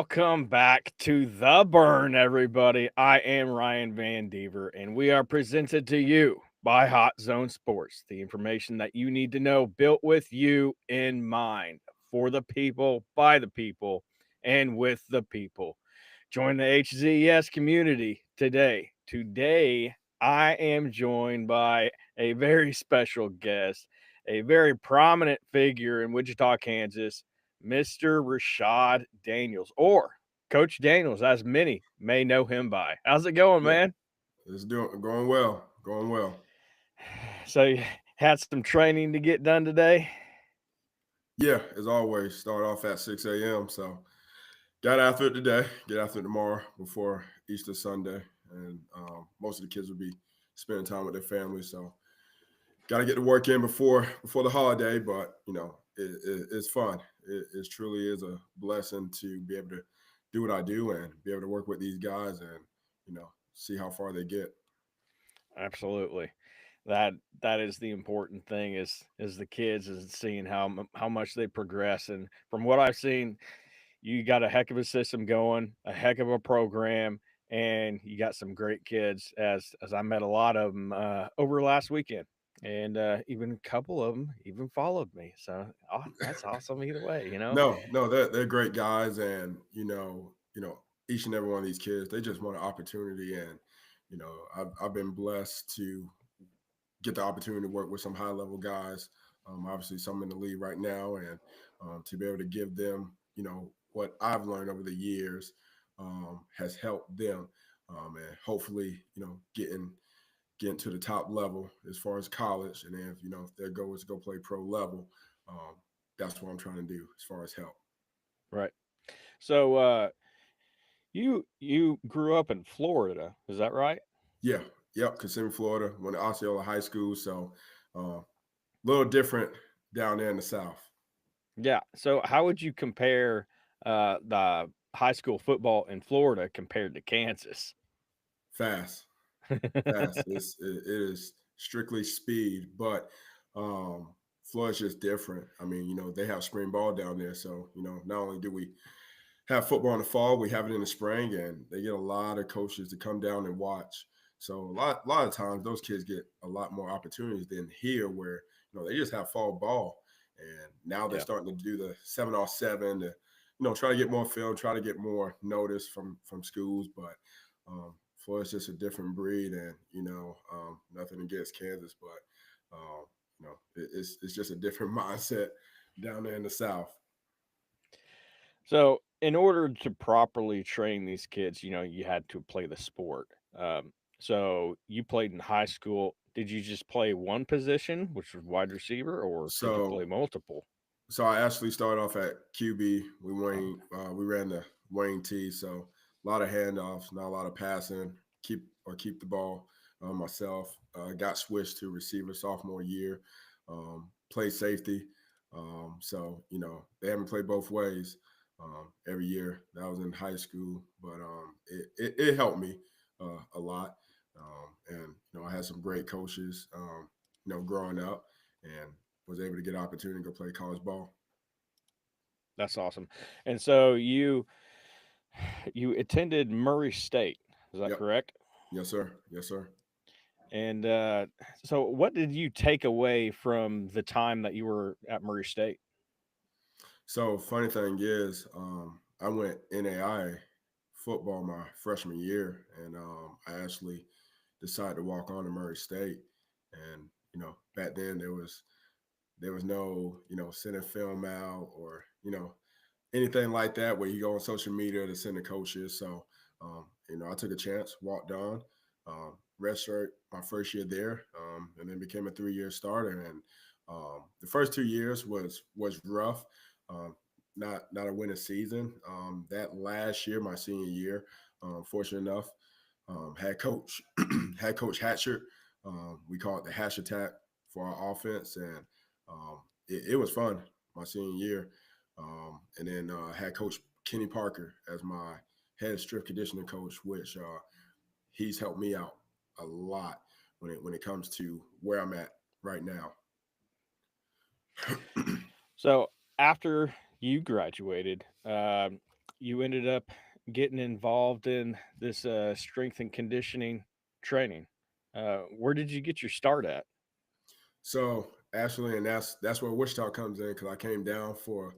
Welcome back to The Burn, everybody. I am Ryan Van Deaver, and we are presented to you by Hot Zone Sports, the information that you need to know, built with you in mind, for the people, by the people, and with the people. Join the HZS community today. Today, I am joined by a very special guest, a very prominent figure in Wichita, Kansas, Mr. Rashad Daniels, or Coach Daniels, as many may know him by. How's it going, Yeah, man? it's doing going well, going well. So you had some training to get done today? Yeah, as always, start off at 6 a.m. So got after it today, get after it tomorrow before Easter Sunday, and most of the kids will be spending time with their families. So got to get the work in before the holiday, but it's fun. It truly is a blessing to be able to do what I do and be able to work with these guys and see how far they get. Absolutely. That is the important thing is the kids is seeing how much they progress, and from what I've seen, you got a heck of a system going, a heck of a program, and you got some great kids. As I met a lot of them over last weekend, and even a couple of them even followed me. So that's awesome either way, you know. No, they're great guys, and each and every one of these kids, they just want an opportunity, and I've been blessed to get the opportunity to work with some high level guys. Obviously, some in the league right now, and to be able to give them, what I've learned over the years has helped them, and hopefully, getting to the top level as far as college, and then if their goal is to go play pro level, um, that's what I'm trying to do as far as help. Right. So you grew up in Florida, is that right? Yeah, yep. Kissimmee, Florida. Went to Osceola High School, so a little different down there in the South. Yeah. So how would you compare the high school football in Florida compared to Kansas? Fast, fast. It is strictly speed, but Florida's just different. I mean, they have spring ball down there, so not only do we have football in the fall, we have it in the spring, and they get a lot of coaches to come down and watch. So a lot of times those kids get a lot more opportunities than here, where they just have fall ball, and now they're Yeah. starting to do the 7-on-7 to try to get more film, try to get more notice from schools. But Florida's just a different breed, and nothing against Kansas, but it's just a different mindset down there in the South. So, in order to properly train these kids, you had to play the sport. So you played in high school. Did you just play one position, which was wide receiver, or did you play So multiple? So I actually started off at QB. We ran the wing T, so a lot of handoffs, not a lot of passing. Keep the ball myself. Got switched to receiver sophomore year. Played safety. So they haven't played both ways every year. That was in high school, but it helped me a lot. And I had some great coaches. Growing up, and was able to get an opportunity to go play college ball. That's awesome. And so you attended Murray State. Is that Yep. correct? Yes, sir. Yes, sir. And so, what did you take away from the time that you were at Murray State? So funny thing is, I went NAI football my freshman year, and I actually decided to walk on to Murray State. And back then there was no sending film out or anything like that where you go on social media to send the coaches. So I took a chance, walked on, redshirt my first year there, and then became a 3-year starter. And the first 2 years was rough. Um, not a winning season. That last year, my senior year, fortunate enough, had coach had Coach Hatcher. We call it the Hash Attack for our offense, and it was fun my senior year. And then had Coach Kenny Parker as my head strength conditioning coach, which he's helped me out a lot when it comes to where I'm at right now. So after you graduated, you ended up getting involved in this strength and conditioning training. Where did you get your start at? So actually, and that's where Wichita comes in because I came down for a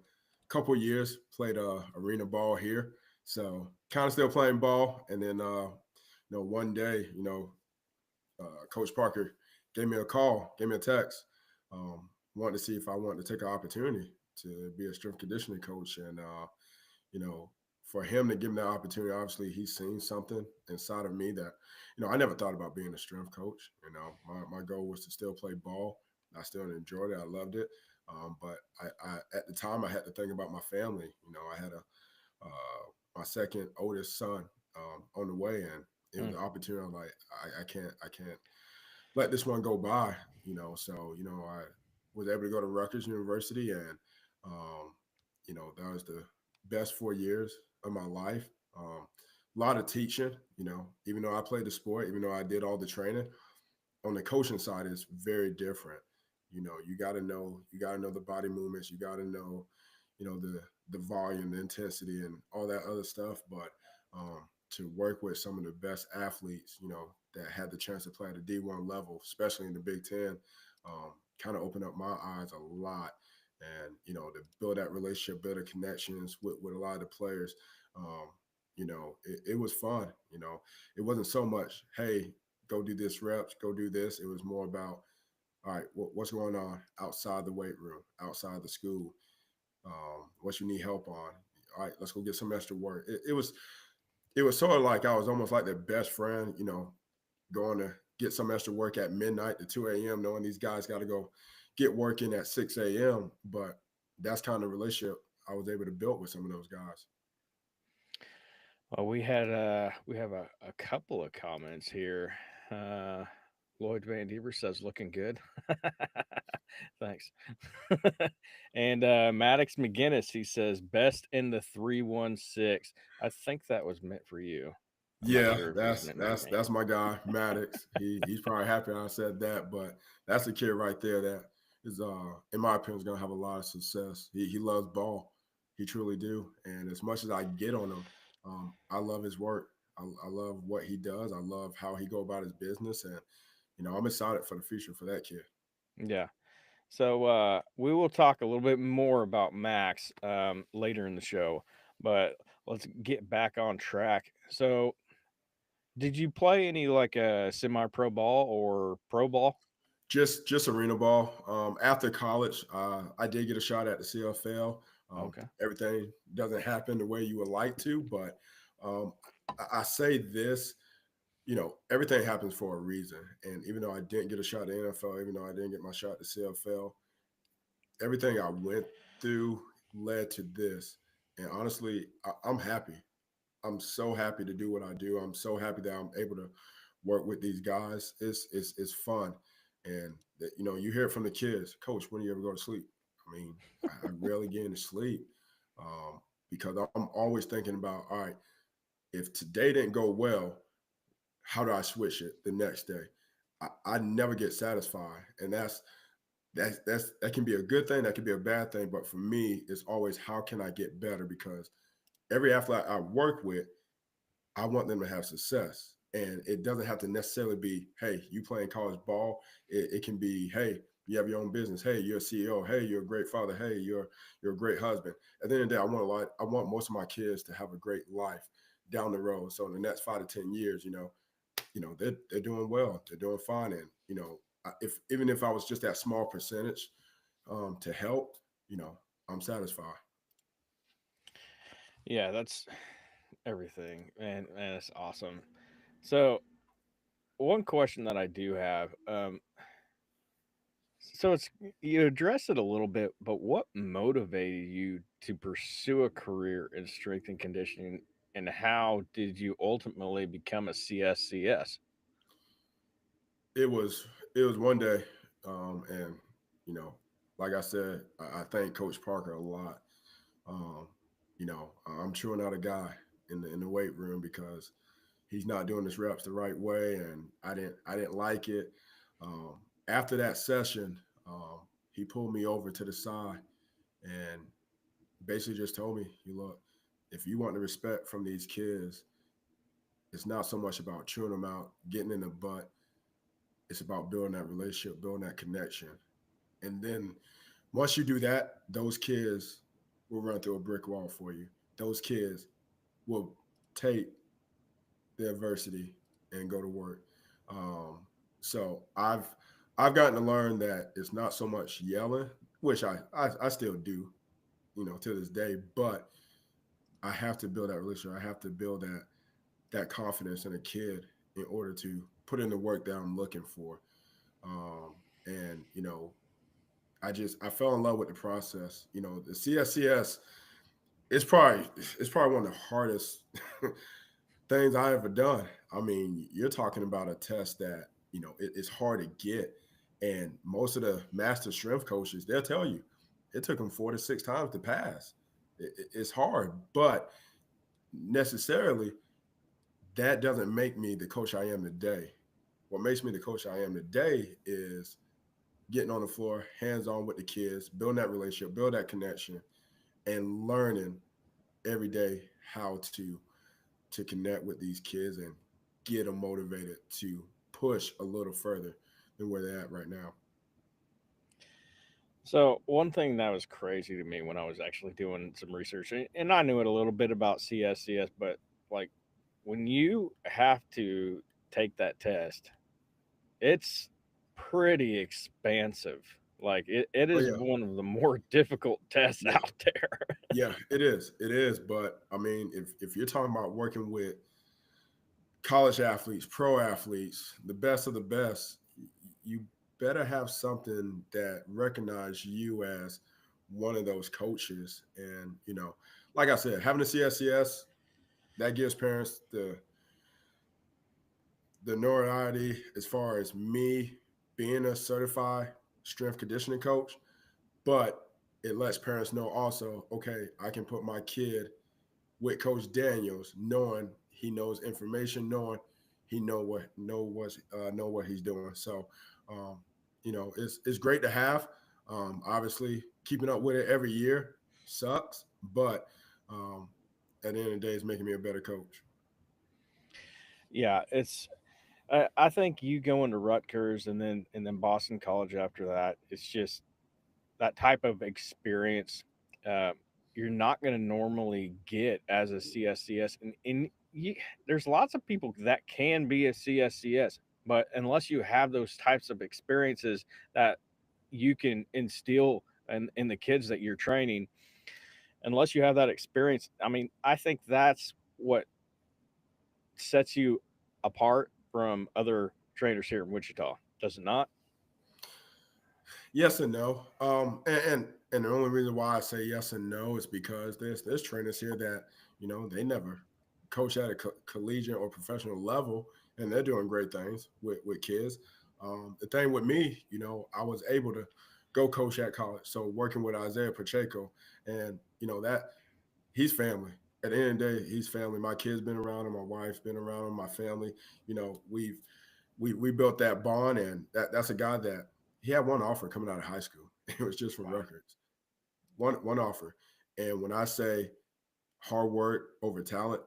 couple years, played arena ball here, so kind of still playing ball. And then one day, Coach Parker gave me a call, gave me a text, wanted to see if I wanted to take an opportunity to be a strength conditioning coach. And you know, for him to give me that opportunity, obviously he's seen something inside of me that, I never thought about being a strength coach. My goal was to still play ball. I still enjoyed it. I loved it. But I at the time I had to think about my family. I had my second oldest son on the way, and it was Mm. an opportunity. I'm like, I can't let this one go by. So I was able to go to Rutgers University, and um, that was the best 4 years of my life. A lot of teaching. Even though I played the sport, even though I did all the training, on the coaching side is very different. You got to know the body movements. You got to know, the volume, the intensity, and all that other stuff. But to work with some of the best athletes, that had the chance to play at a D1 level, especially in the Big Ten, kind of opened up my eyes a lot. And to build that relationship, build the connections with a lot of the players. It was fun. It wasn't so much, hey, go do this reps, go do this. It was more about, all right, what's going on outside the weight room, outside the school, what you need help on. All right, let's go get some extra work. It was sort of like I was almost like their best friend, going to get some extra work at midnight to 2 a.m., knowing these guys got to go get working at 6 a.m. But that's kind of relationship I was able to build with some of those guys. Well, we have a couple of comments here. Uh, Lloyd Van Deaver says looking good. Thanks. And Maddox McGinnis, he says best in the 316. I think that was meant for you. I'm not Yeah, sure if it was that's meant for that's me. that's my guy, Maddox. He's probably happy I said that, but that's the kid right there that is, in my opinion, is gonna have a lot of success. He loves ball, he truly do. And as much as I get on him, I love his work. I love what he does. I love how he go about his business, and I'm excited for the future for that kid. Yeah. So we will talk a little bit more about Max later in the show, but let's get back on track. So, did you play any like semi-pro ball or pro ball? Just arena ball. After college, I did get a shot at the CFL. Okay. Everything doesn't happen the way you would like to, but um, I say this, everything happens for a reason. And even though I didn't get a shot at the NFL, even though I didn't get my shot at the CFL, everything I went through led to this. And honestly, I'm happy. I'm so happy to do what I do. I'm so happy that I'm able to work with these guys. It's fun, and you hear it from the kids. Coach, when do you ever go to sleep? I mean, I rarely get into sleep, because I'm always thinking about, all right, if today didn't go well, how do I switch it the next day? I never get satisfied, and that can be a good thing. That can be a bad thing. But for me, it's always how can I get better, because every athlete I work with, I want them to have success. And it doesn't have to necessarily be, hey, you playing college ball. It can be, hey, you have your own business. Hey, you're a CEO. Hey, you're a great father. Hey, you're a great husband. At the end of the day, I want most of my kids to have a great life down the road. So in the next 5 to 10 years, they're doing well. They're doing fine. And if even if I was just that small percentage, to help, I'm satisfied. Yeah, that's everything, man. That's awesome. So, one question that I do have, so it's you address it a little bit, but what motivated you to pursue a career in strength and conditioning, and how did you ultimately become a CSCS? It was one day, and you know, like I said, I thank Coach Parker a lot. Um, I'm chewing out a guy in the weight room because he's not doing his reps the right way, and I didn't like it. Um, After that session, he pulled me over to the side and basically just told me, "You look." if you want the respect from these kids, it's not so much about chewing them out, getting in the butt. It's about building that relationship, building that connection. And then once you do that, those kids will run through a brick wall for you. Those kids will take the adversity and go to work. Um, so I've gotten to learn that it's not so much yelling, which I still do, to this day, but I have to build that relationship. I have to build that confidence in a kid in order to put in the work that I'm looking for. And I fell in love with the process. The CSCS it's probably one of the hardest things I ever done. I mean, you're talking about a test that it's hard to get, and most of the master strength coaches they'll tell you it took them 4 to 6 times to pass. It's hard, but necessarily that doesn't make me the coach I am today. What makes me the coach I am today is getting on the floor, hands on with the kids, building that relationship, build that connection, and learning every day how to connect with these kids and get them motivated to push a little further than where they're at right now. So one thing that was crazy to me when I was actually doing some research, and I knew it a little bit about CSCS, but like when you have to take that test, it's pretty expansive. Like it Oh is yeah, one of the more difficult tests yeah, out there. yeah. It is, it is. But I mean, if you're talking about working with college athletes, pro athletes, the best of the best, you better have something that recognize you as one of those coaches. And like I said, having a CSCS that gives parents the notoriety as far as me being a certified strength conditioning coach, but it lets parents know also, okay, I can put my kid with Coach Daniels, knowing he knows information, knowing he know what he's doing. So, um, it's great to have. Obviously, keeping up with it every year sucks, but um, at the end of the day, it's making me a better coach. Yeah, I think you going to Rutgers and then Boston College after that, it's just that type of experience uh, you're not going to normally get as a CSCS. And there's lots of people that can be a CSCS, but unless you have those types of experiences that you can instill in the kids that you're training, unless you have that experience, I mean, I think that's what sets you apart from other trainers here in Wichita. Does it not? Yes and no. And the only reason why I say yes and no is because there's trainers here that they never coach at a collegiate or professional level, and they're doing great things with kids. The thing with me, I was able to go coach at college, so working with Isaiah Pacheco, and that he's family. At the end of the day, he's family. My kids been around him, my wife's been around him, my family. We built that bond, and that's a guy that he had one offer coming out of high school. It was just from Wow. records, one offer. And when I say hard work over talent,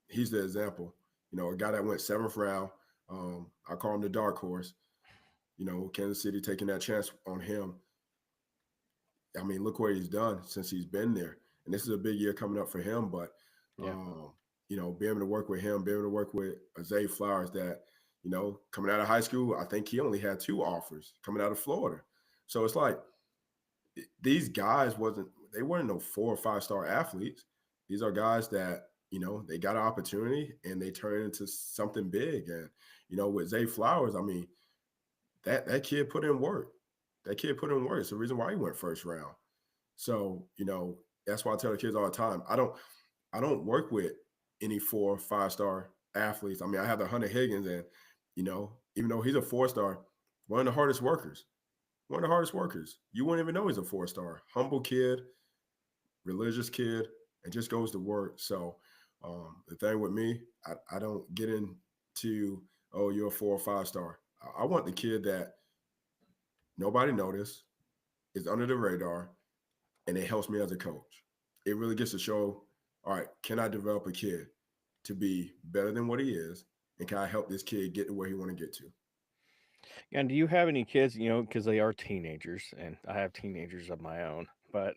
he's the example. A guy that went seventh round. I call him the dark horse. Kansas City taking that chance on him. I mean, look what he's done since he's been there. And this is a big year coming up for him. But, Yeah. being able to work with him, being able to work with Zay Flowers that, coming out of high school, I think he only had 2 offers coming out of Florida. So it's like these guys they weren't no 4 or 5 star athletes. These are guys that, they got an opportunity and they turn it into something big. And, with Zay Flowers, I mean, that kid put in work. That kid put in work. It's the reason why he went first round. So, that's why I tell the kids all the time. I don't work with any 4 or 5 star athletes. I mean, I have the Hunter Higgins, and even though he's a 4 star, one of the hardest workers. One of the hardest workers. You wouldn't even know he's a 4 star. Humble kid, religious kid, and just goes to work. So the thing with me, I don't get into, oh, you're a 4 or 5 star. I want the kid that nobody noticed, is under the radar, and it helps me as a coach. It really gets to show. all right, can I develop a kid to be better than what he is? And can I help this kid get to where he want to get to? And do you have any kids, because they are teenagers, and I have teenagers of my own, but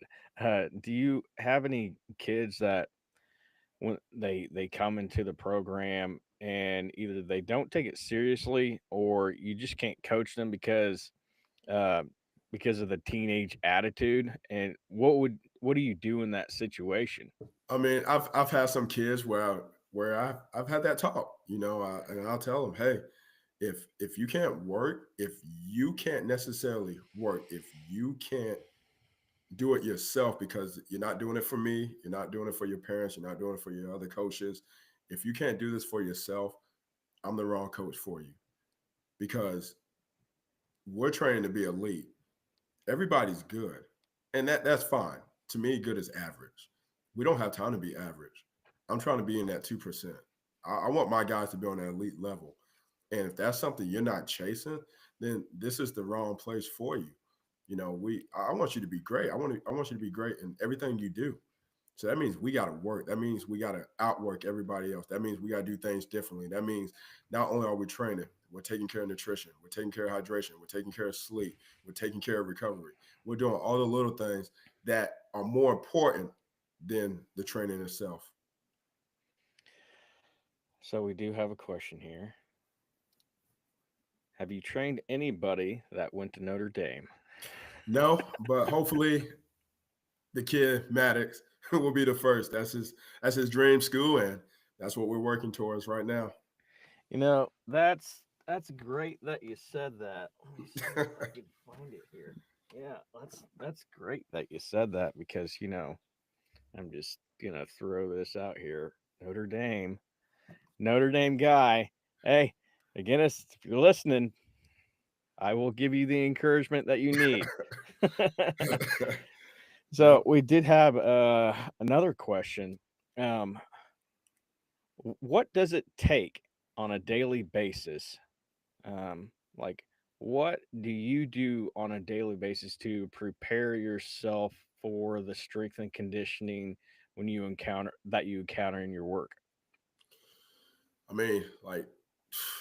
do you have any kids that when they come into the program and either they don't take it seriously or you just can't coach them uh, because of the teenage attitude? And what do you do in that situation? I mean, I've had some kids where I've had that talk, and I'll tell them, hey, if you can't work, if you can't necessarily work, if you can't do it yourself because you're not doing it for me, you're not doing it for your parents, you're not doing it for your other coaches. If you can't do this for yourself, I'm the wrong coach for you because we're training to be elite. Everybody's good, and that's fine. To me, good is average. We don't have time to be average. I'm trying to be in that 2%. I want my guys to be on that elite level. And if that's something you're not chasing, then this is the wrong place for you. I want you to be great. I want you to be great in everything you do. So that means we got to work. That means we got to outwork everybody else. That means we got to do things differently. That means not only are we training, we're taking care of nutrition, we're taking care of hydration, we're taking care of sleep, we're taking care of recovery. We're doing all the little things that are more important than the training itself. So we do have a question here. Have you trained anybody that went to Notre Dame? No, but hopefully the kid Maddox will be the first. That's his dream school, and that's what we're working towards right now. That's great that you said that. Let me see if I can find it here. Yeah, that's great that you said that because I'm just gonna throw this out here. Notre Dame, Notre Dame guy. Hey, again, if you're listening, I will give you the encouragement that you need. So Yep. we did have another question. Um, what does it take on a daily basis? Like, what do you do on a daily basis to prepare yourself for the strength and conditioning when you encounter in your work? I mean, like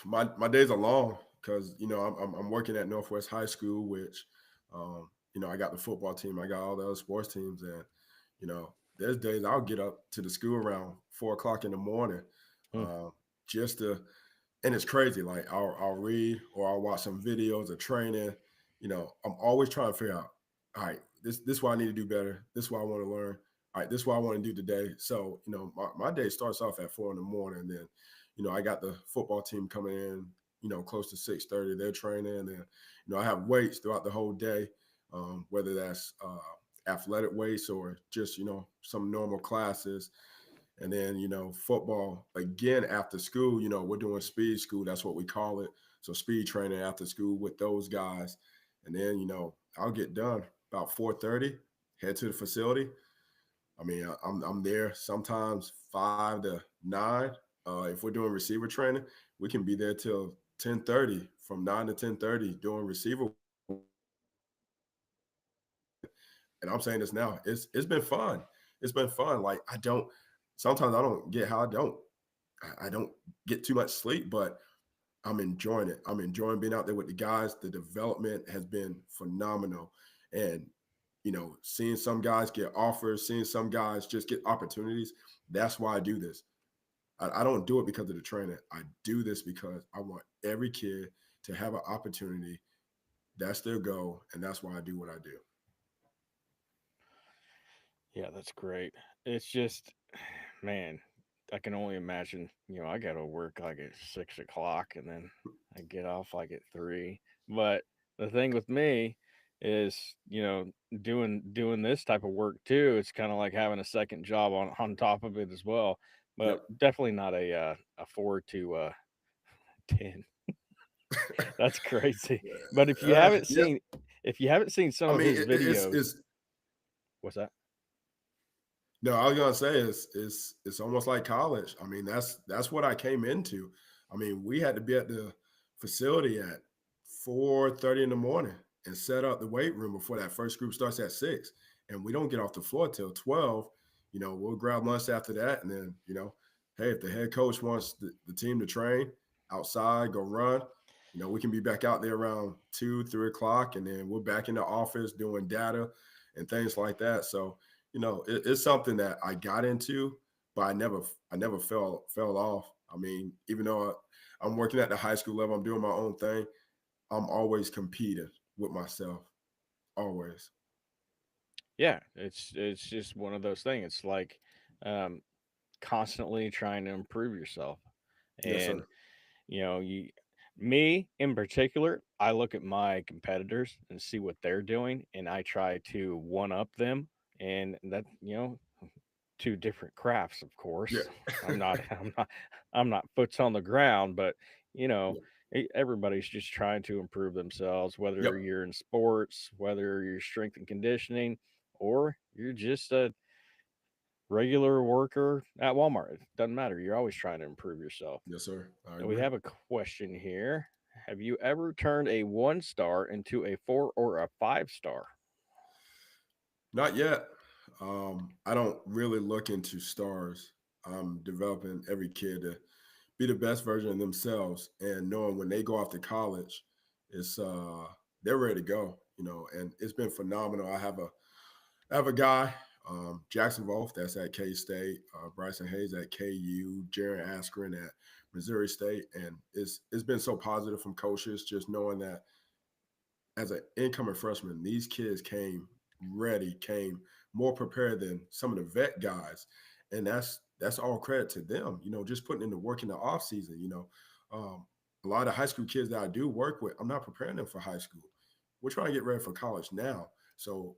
my days are long because I'm working at Northwest High School, which I got the football team, I got all the other sports teams, and there's days I'll get up to the school around 4 o'clock in the morning, Hmm. just to, and it's crazy. Like I'll read or I'll watch some videos of training. I'm always trying to figure out, all right, this is what I need to do better. This is what I want to learn. All right, this is what I want to do today. So, my day starts off at 4 in the morning. And then, I got the football team coming in, close to 6:30. They're training. And then, I have weights throughout the whole day, whether that's athletic weights or just, some normal classes. And then, football again after school, we're doing speed school. That's what we call it. So speed training after school with those guys. And then, I'll get done about 4:30, head to the facility. I mean, I'm there sometimes 5 to 9. If we're doing receiver training, we can be there till 10:30, from 9 to 10:30 doing receiver. And I'm saying this now. It's been fun. It's been fun. Like sometimes I don't get how I don't get too much sleep, but I'm enjoying it. I'm enjoying being out there with the guys. The development has been phenomenal. And, seeing some guys get offers, seeing some guys just get opportunities. That's why I do this. I don't do it because of the training. I do this because I want every kid to have an opportunity. That's their goal. And that's why I do what I do. Yeah, that's great. It's just, man, I can only imagine. I got to work like at 6 o'clock, and then I get off like at 3. But the thing with me is, doing this type of work too. It's kind of like having a second job on top of it as well. But Yep. definitely not a 4 to 10. That's crazy. But Yep. if you haven't seen some I of mean, his videos, it's what's that? no, I was gonna say it's almost like college. I mean, that's what I came into. I mean, we had to be at the facility at 4:30 in the morning and set up the weight room before that first group starts at 6. And we don't get off the floor till 12. we'll grab lunch after that. And then, hey, if the head coach wants the team to train outside, go run, we can be back out there around 2, 3 o'clock. And then we're back in the office doing data and things like that. So, it's something that I got into, but I never fell off. I mean, even though I'm working at the high school level, I'm doing my own thing. I'm always competing with myself, always. Yeah, it's just one of those things. It's like um, constantly trying to improve yourself, Yes, and sir. you, me in particular, I look at my competitors and see what they're doing, and I try to one up them, and that two different crafts, of Yeah. course. I'm not, I'm not foots on the ground, but you know, Yeah. everybody's just trying to improve themselves, whether Yep. you're in sports, whether you're strength and conditioning, or you're just a regular worker at Walmart. It doesn't matter. You're always trying to improve yourself. Yes, sir. I And we agree. have a question here. Have you ever turned a 1 star into a 4 or a 5 star? Not yet. I don't really look into stars. I'm developing every kid to be the best version of themselves, and knowing when they go off to college, it's they're ready to go. And it's been phenomenal. I have a guy, Jackson Wolf, that's at K State, Bryson Hayes at KU, Jaron Askren at Missouri State, and it's been so positive from coaches just knowing that as an incoming freshman, these kids came ready, came more prepared than some of the vet guys, and that's all credit to them. Just putting in the work in the off season. A lot of high school kids that I do work with, I'm not preparing them for high school. We're trying to get ready for college now. So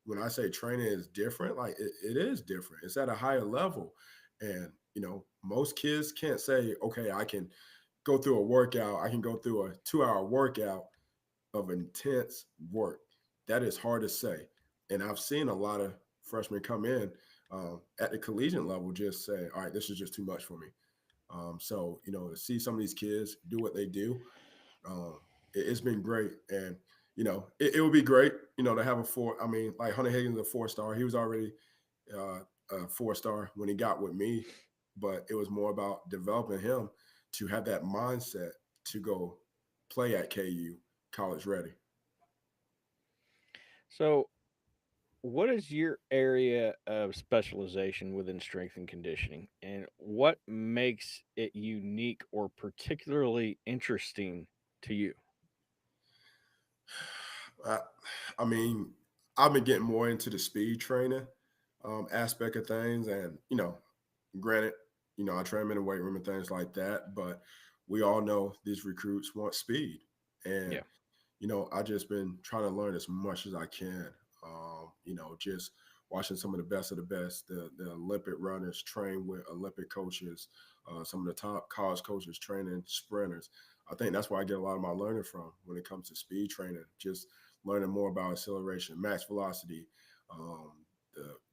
when I say training is different, like it is different. It's at a higher level, and most kids can't say, okay, I can go through a workout. I can go through a 2 hour workout of intense work. That is hard to say. And I've seen a lot of freshmen come in at the collegiate level just say, all right, this is just too much for me. So, to see some of these kids do what they do, it's been great. And, it would be great, to have a four. I mean, like Hunter Higgins, a 4 star. He was already uh, a 4 star when he got with me, but it was more about developing him to have that mindset to go play at KU, college ready. So, what is your area of specialization within strength and conditioning, and what makes it unique or particularly interesting to you? I, I mean, I've been getting more into the speed training aspect of things, and granted, I train in the weight room and things like that, but we all know these recruits want speed, and Yeah. I just been trying to learn as much as I can. Just watching some of the best of the best, the Olympic runners train with Olympic coaches, some of the top college coaches training sprinters. I think that's where I get a lot of my learning from when it comes to speed training. Just learning more about acceleration, max velocity, um,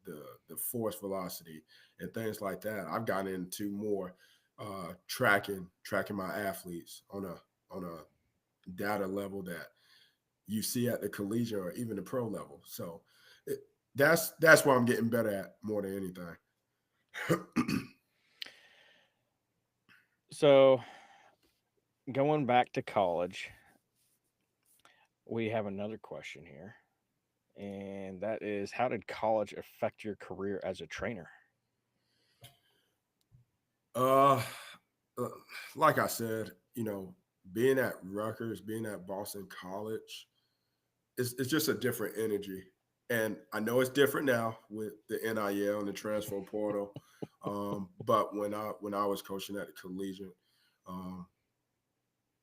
the force velocity, and things like that. I've gotten into more tracking my athletes on a data level that you see at the collegiate or even the pro level. So it, that's what I'm getting better at more than anything. So, going back to college, we have another question here, and that is, how did college affect your career as a trainer? uh, uh, like I said, being at Rutgers, being at Boston College, it's just a different energy. And I know it's different now with the NIL and the transfer portal. But when I was coaching at the collegiate, um,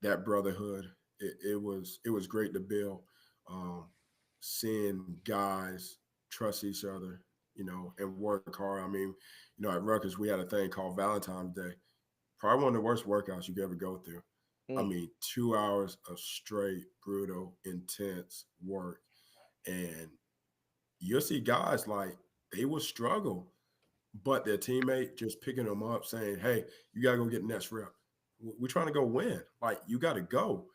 that brotherhood. It was great to build. Um, Seeing guys trust each other, and work hard. I mean, at Rutgers we had a thing called Valentine's Day. Probably one of the worst workouts you could ever go through. I Mm. mean, 2 hours of straight, brutal, intense work, and you'll see guys like they will struggle, but their teammate just picking them up, saying, "Hey, you gotta go get the next rep. We're trying to go win. Like you got to go."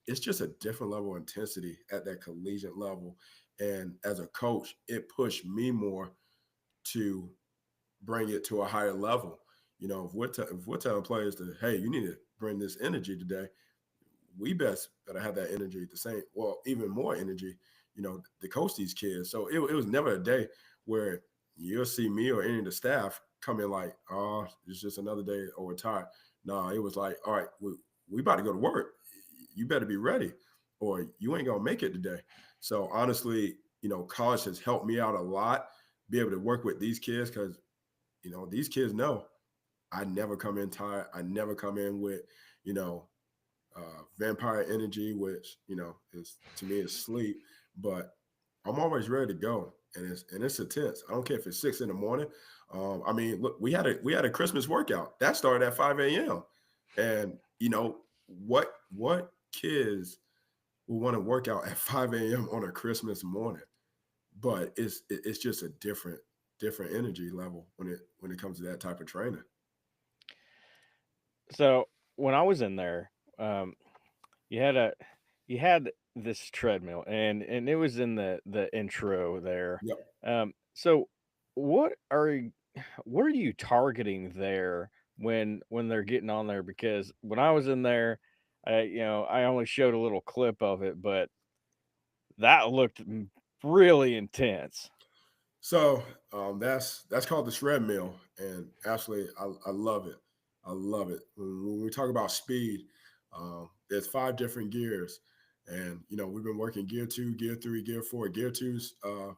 It's just a different level of intensity at that collegiate level, and as a coach, it pushed me more to bring it to a higher level. If we're telling players that, hey, you need to bring this energy today, we best better have that energy the same, well, even more energy, to coach these kids. So it was never a day where you'll see me or any of the staff come in like, oh, it's just another day or we're tired. No, it was like, all right, we about to go to work. You better be ready or you ain't going to make it today. So honestly, college has helped me out a lot, be able to work with these kids because, these kids know I never come in tired. I never come in with, you know, vampire energy, which is to me is sleep. But I'm always ready to go, and it's intense. I don't care if it's 6 in the morning. I mean, look, we had a Christmas workout that started at 5 a.m. And what kids will want to work out at 5 a.m. on a Christmas morning? But it's just a different energy level when it comes to that type of training. So when I was in there, you had a you had this treadmill, and it was in the intro there. Yep. So what are what are you targeting there when they're getting on there? Because when I was in there, I only showed a little clip of it, but that looked really intense. So that's called the shred mill, and actually, I love it. I love it. When we talk about speed, there's 5 different gears, and we've been working gear 2, gear 3, gear 4. Gear two's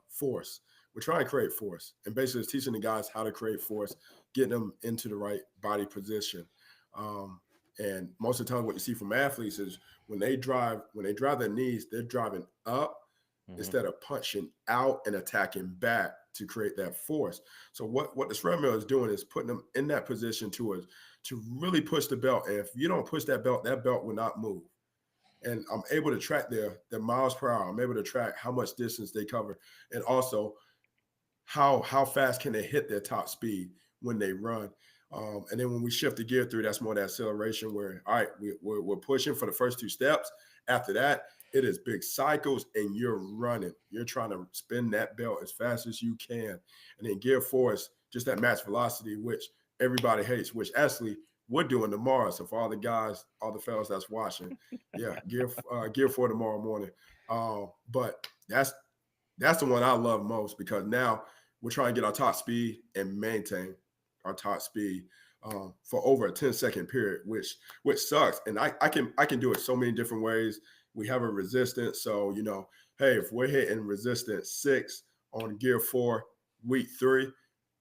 force. We're trying to create force, and basically, it's teaching the guys how to create force, getting them into the right body position. Um, and most of the time, what you see from athletes is when they drive their knees, they're driving up Hmm. instead of punching out and attacking back to create that force. So what the spread mill is doing is putting them in that position to really push the belt. And if you don't push that belt will not move. And I'm able to track their miles per hour. I'm able to track how much distance they cover, and also how fast can they hit their top speed when they run. And then when we shift the gear through, that's more that acceleration where, all right, we're pushing for the first 2 steps. After that, it is big cycles and you're running. You're trying to spin that belt as fast as you can. And then gear 4 is just that match velocity, which everybody hates, which actually we're doing tomorrow. So for all the guys, all the fellas that's watching, yeah, gear 4 tomorrow morning. But that's the one I love most because now we're trying to get our top speed and maintain our top speed for over a 10-second period, which sucks. And I can do it so many different ways. We have a resistance. So, hey, if we're hitting resistance 6 on gear 4, week 3,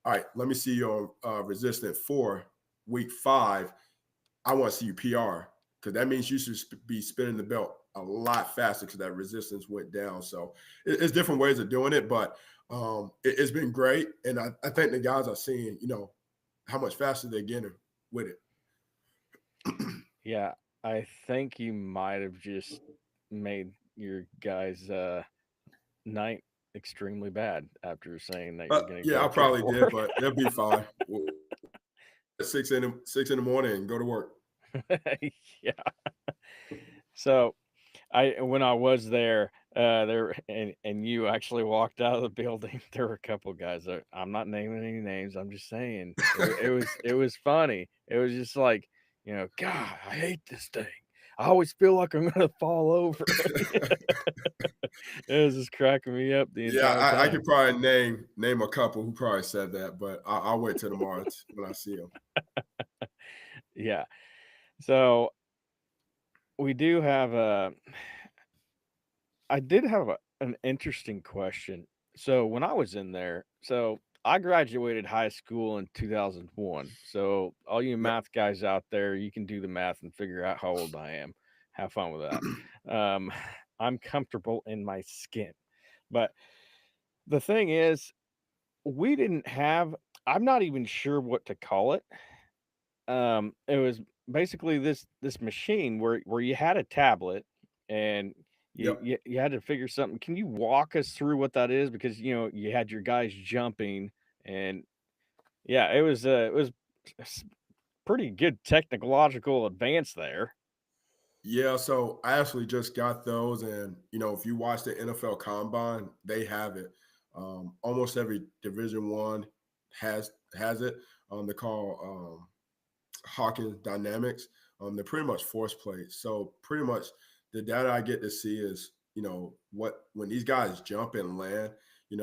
all right, let me see you on resistant 4, week 5. I want to see you PR because that means you should be spinning the belt a lot faster because that resistance went down. So it's different ways of doing it, but it's been great. And I think the guys are seeing, how much faster they're getting with it. Yeah, I think you might have just made your guys night extremely bad after saying that you're going to Yeah, go I to probably did, work. but they'll be fine. At 6 in the morning and go to work. Yeah. So when I was there, there and you actually walked out of the building, there were a couple guys there. I'm not naming any names. I'm just saying it was funny. It was just like, God, I hate this thing. I always feel like I'm gonna fall over. It was just cracking me up the Yeah, entire I could time. probably name a couple who probably said that, but I'll wait till tomorrow when I see them. Yeah. So we do have I did have an interesting question. So when I was in there, so I graduated high school in 2001. So all you Yep. math guys out there, you can do the math and figure out how old I am. Have fun with that. I'm comfortable in my skin. But the thing is, we didn't have, I'm not even sure what to call it. It was basically this machine where you had a tablet and Yep. you had to figure something. Can you walk us through what that is? Because you had your guys jumping, and yeah, it was s- pretty good technological advance there. Yeah, so I actually just got those, and if you watch the NFL Combine, they have it. Almost every Division 1 has it. They call Hawkins dynamics. They're pretty much force plates. So pretty much the data I get to see is, what when these guys jump and land,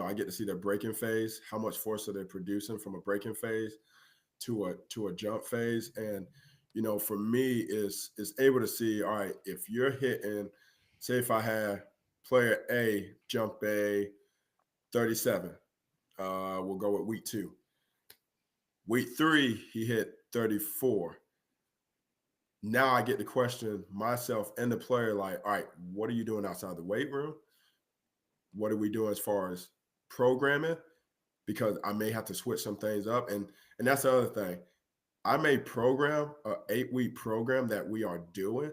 I get to see their braking phase, how much force are they producing from a braking phase to a jump phase. And, for me is able to see, all right, if you're hitting, say if I had player A jump a 37, we'll go with week 2. Week 3, he hit 34. Now I get to question myself and the player, like, all right, what are you doing outside the weight room? What are we doing as far as programming? Because I may have to switch some things up. And that's the other thing. I may program a 8-week program that we are doing.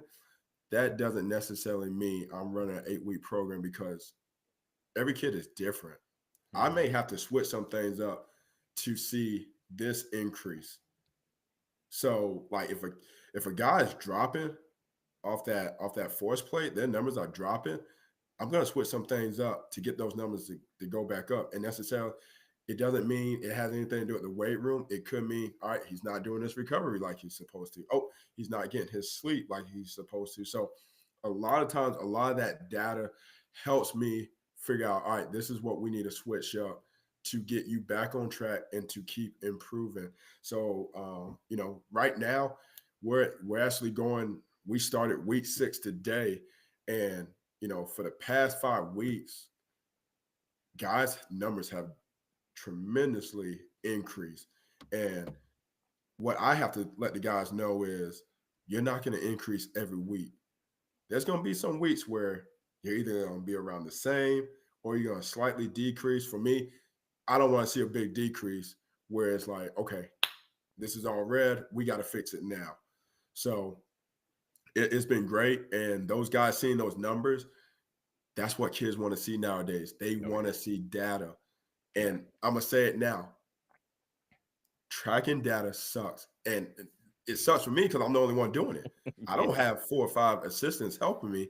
That doesn't necessarily mean I'm running an 8-week program, because every kid is different. I may have to switch some things up to see this increase. So like if a guy is dropping off that force plate, their numbers are dropping, I'm going to switch some things up to get those numbers to go back up. And necessarily, it doesn't mean it has anything to do with the weight room. It could mean, all right, he's not doing his recovery like he's supposed to. Oh, he's not getting his sleep like he's supposed to. So a lot of times, a lot of that data helps me figure out, all right, this is what we need to switch up to get you back on track and to keep improving. So, right now we're actually going, we started week 6 today. And, for the past 5 weeks, guys' numbers have tremendously increased. And what I have to let the guys know is you're not going to increase every week. There's going to be some weeks where you're either going to be around the same or you're going to slightly decrease. For me, I don't want to see a big decrease where it's like, okay, this is all red. We got to fix it now. So it's been great. And those guys seeing those numbers, that's what kids want to see nowadays. They want to see data. And I'm going to say it now. Tracking data sucks. And it sucks for me because I'm the only one doing it. I don't have 4 or 5 assistants helping me,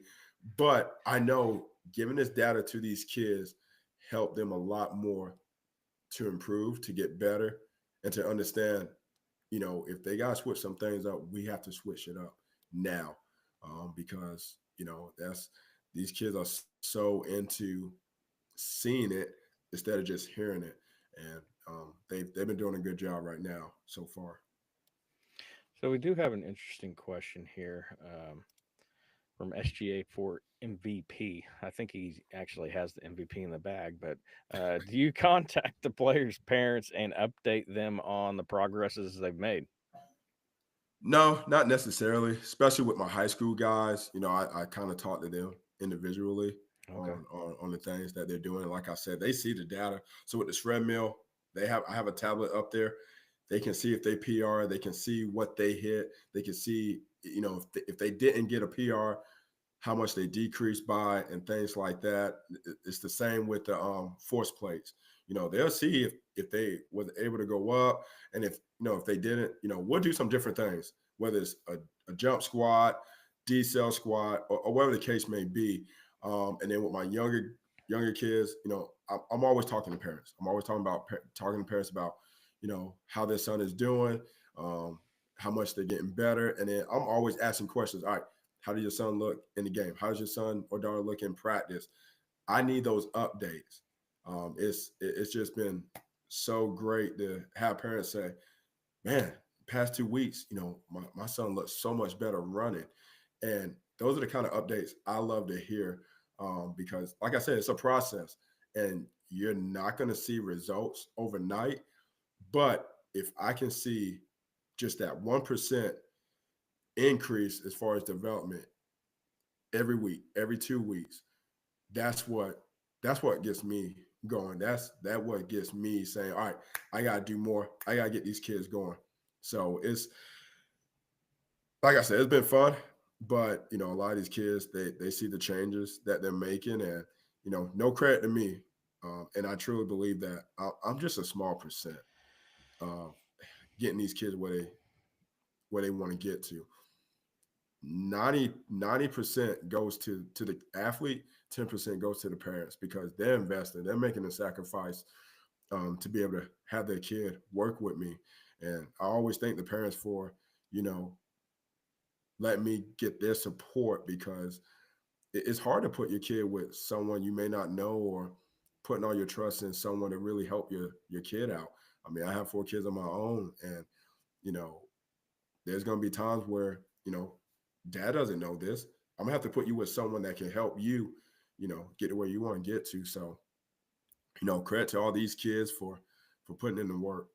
but I know giving this data to these kids help them a lot more to improve, to get better, and to understand, if they got to switch some things up, we have to switch it up now, because, these kids are so into seeing it instead of just hearing it. And they've been doing a good job right now so far. So we do have an interesting question here from SGA for MVP. I think he actually has the MVP in the bag, but do you contact the players' parents and update them on the progresses they've made? No, not necessarily, especially with my high school guys. I kind of talk to them individually Okay. on the things that they're doing. Like I said, they see the data. So with the shred mill, I have a tablet up there. They can see if they PR, they can see what they hit, they can see, if they didn't get a PR, how much they decreased by and things like that. It's the same with the force plates. They'll see if they was able to go up, and if they didn't, we'll do some different things, whether it's a jump squat, decel squat, or whatever the case may be. And then with my younger kids, I'm always talking to parents. I'm always talking to parents about, how their son is doing, how much they're getting better, and then I'm always asking questions. All right, how does your son look in the game? How does your son or daughter look in practice? I need those updates. It's just been so great to have parents say, man, past 2 weeks, my son looks so much better running. And those are the kind of updates I love to hear, because like I said, it's a process and you're not going to see results overnight. But if I can see just that 1% increase as far as development every week, every 2 weeks, that's what gets me going. That what gets me saying, all right, I gotta do more. I gotta get these kids going. So it's like I said, it's been fun, but a lot of these kids they see the changes that they're making, and no credit to me, and I truly believe that I'm just a small percent of getting these kids where they want to get to. 90% goes to the athlete, 10% goes to the parents because they're investing, they're making a sacrifice, to be able to have their kid work with me. And I always thank the parents for, you know, letting me get their support because it's hard to put your kid with someone you may not know or putting all your trust in someone to really help your kid out. I mean, I have 4 kids of my own, and you know, there's gonna be times where dad doesn't know this. I'm gonna have to put you with someone that can help you, get to where you want to get to. So, credit to all these kids for putting in the work.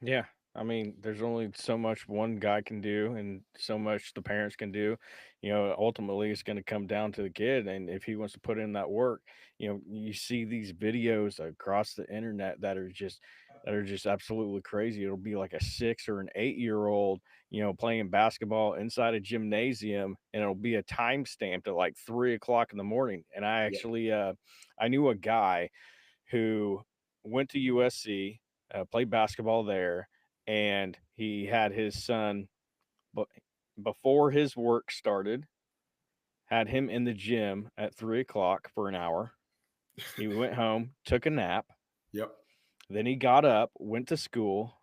Yeah. I mean, there's only so much one guy can do and so much the parents can do. Ultimately it's going to come down to the kid, and if he wants to put in that work, you see these videos across the internet that are just absolutely crazy. It'll be like a 6 or an 8-year old, playing basketball inside a gymnasium, and it'll be a time stamped at like 3 o'clock in the morning. And Yep. I knew a guy who went to USC, played basketball there, and he had his son, but before his work started, had him in the gym at 3 o'clock for an hour. He went home, took a nap, Yep. then he got up, went to school.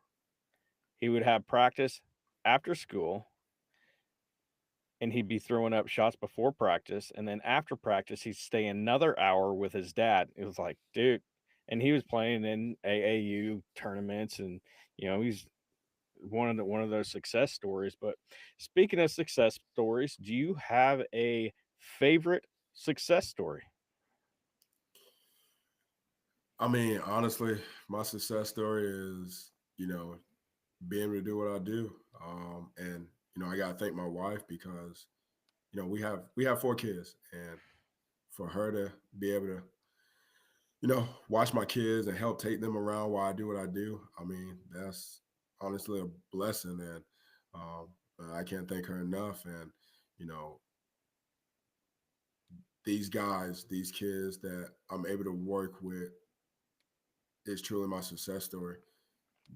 He would have practice after school, and he'd be throwing up shots before practice. And then after practice, he'd stay another hour with his dad. It was like, dude. And he was playing in AAU tournaments, and he's one of those success stories. But speaking of success stories, do you have a favorite success story? I mean, honestly, my success story is, being able to do what I do. And I gotta thank my wife because, we have 4 kids, and for her to be able to, watch my kids and help take them around while I do what I do. I mean, that's honestly a blessing, and um, I can't thank her enough. And you know, these guys, these kids that I'm able to work with is truly my success story.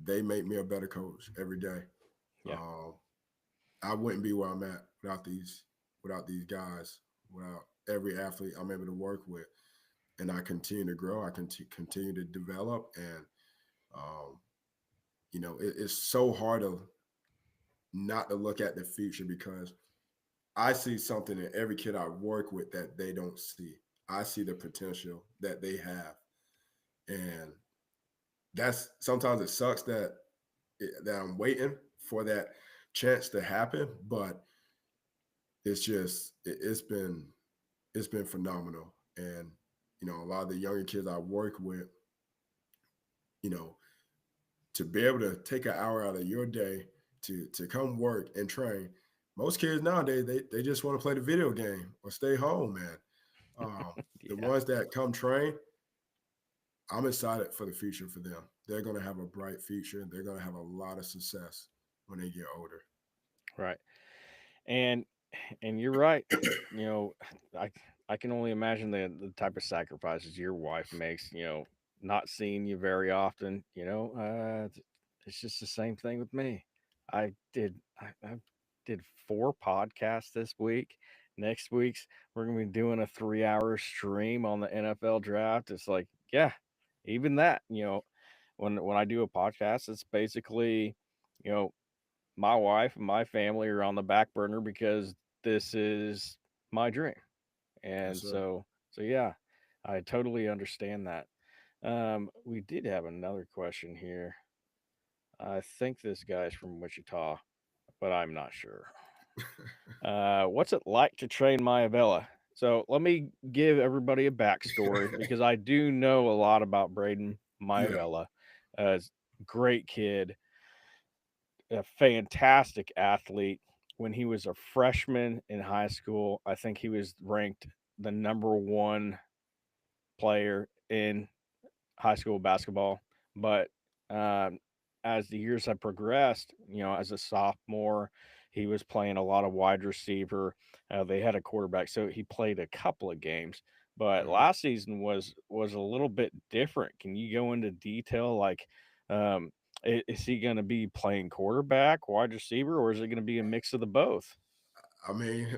They make me a better coach every day. Yeah, Um, I wouldn't be where I'm at without these guys, without every athlete I'm able to work with, and I continue to grow. I continue to develop, and um, it's so hard to not to look at the future because I see something in every kid I work with that they don't see. I see the potential that they have, and that's sometimes it sucks that I'm waiting for that chance to happen, but it's been phenomenal. And a lot of the younger kids I work with, you know, to be able to take an hour out of your day to come work and train. Most kids nowadays they just want to play the video game or stay home, man. The yeah, ones that come train, I'm excited for the future for them. They're gonna have a bright future. They're gonna have a lot of success when they get older. right. And you're right. You know, I I can only imagine the type of sacrifices your wife makes. Not seeing you very often. It's just the same thing with me. I did 4 podcasts this week. Next week's we're gonna be doing a 3 hour stream on the NFL draft. It's like, yeah, even that. When I do a podcast, it's basically, you know, my wife and my family are on the back burner because this is my dream. Yes, And sir. so yeah, I totally understand that. We did have another question here. I think this guy's from Wichita, but I'm not sure. What's it like to train Mayavelli? So let me give everybody a backstory because I do know a lot about Braden Yeah. Mayavelli. Great kid, a fantastic athlete. When he was a freshman in high school, I think he was ranked the number one player in high school basketball. But um, as the years have progressed, as a sophomore, he was playing a lot of wide receiver. They had a quarterback, so he played a couple of games. But Mhm. last season was a little bit different. Can you go into detail, like, um, is he going to be playing quarterback, wide receiver, or is it going to be a mix of the both? I mean,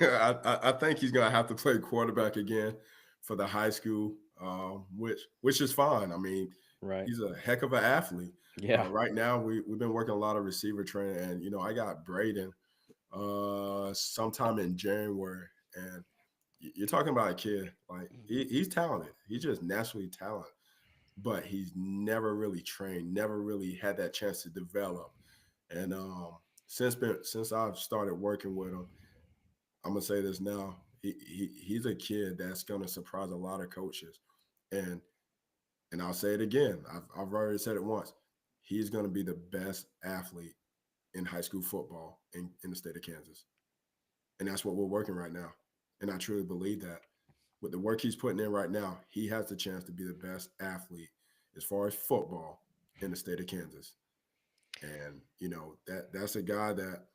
I think he's gonna have to play quarterback again for the high school which is fine. I mean, Right. he's a heck of an athlete. Yeah. Right now, we've been working a lot of receiver training, and I got Braden sometime in January, and you're talking about a kid like he's talented. He's just naturally talented, but he's never really trained, never really had that chance to develop. And since I've started working with him, I'm gonna say this now. He's a kid that's gonna surprise a lot of coaches, and I'll say it again. I've already said it once. He's gonna be the best athlete in high school football in the state of Kansas, and that's what we're working right now. And I truly believe that with the work he's putting in right now, he has the chance to be the best athlete as far as football in the state of Kansas. And that's a guy that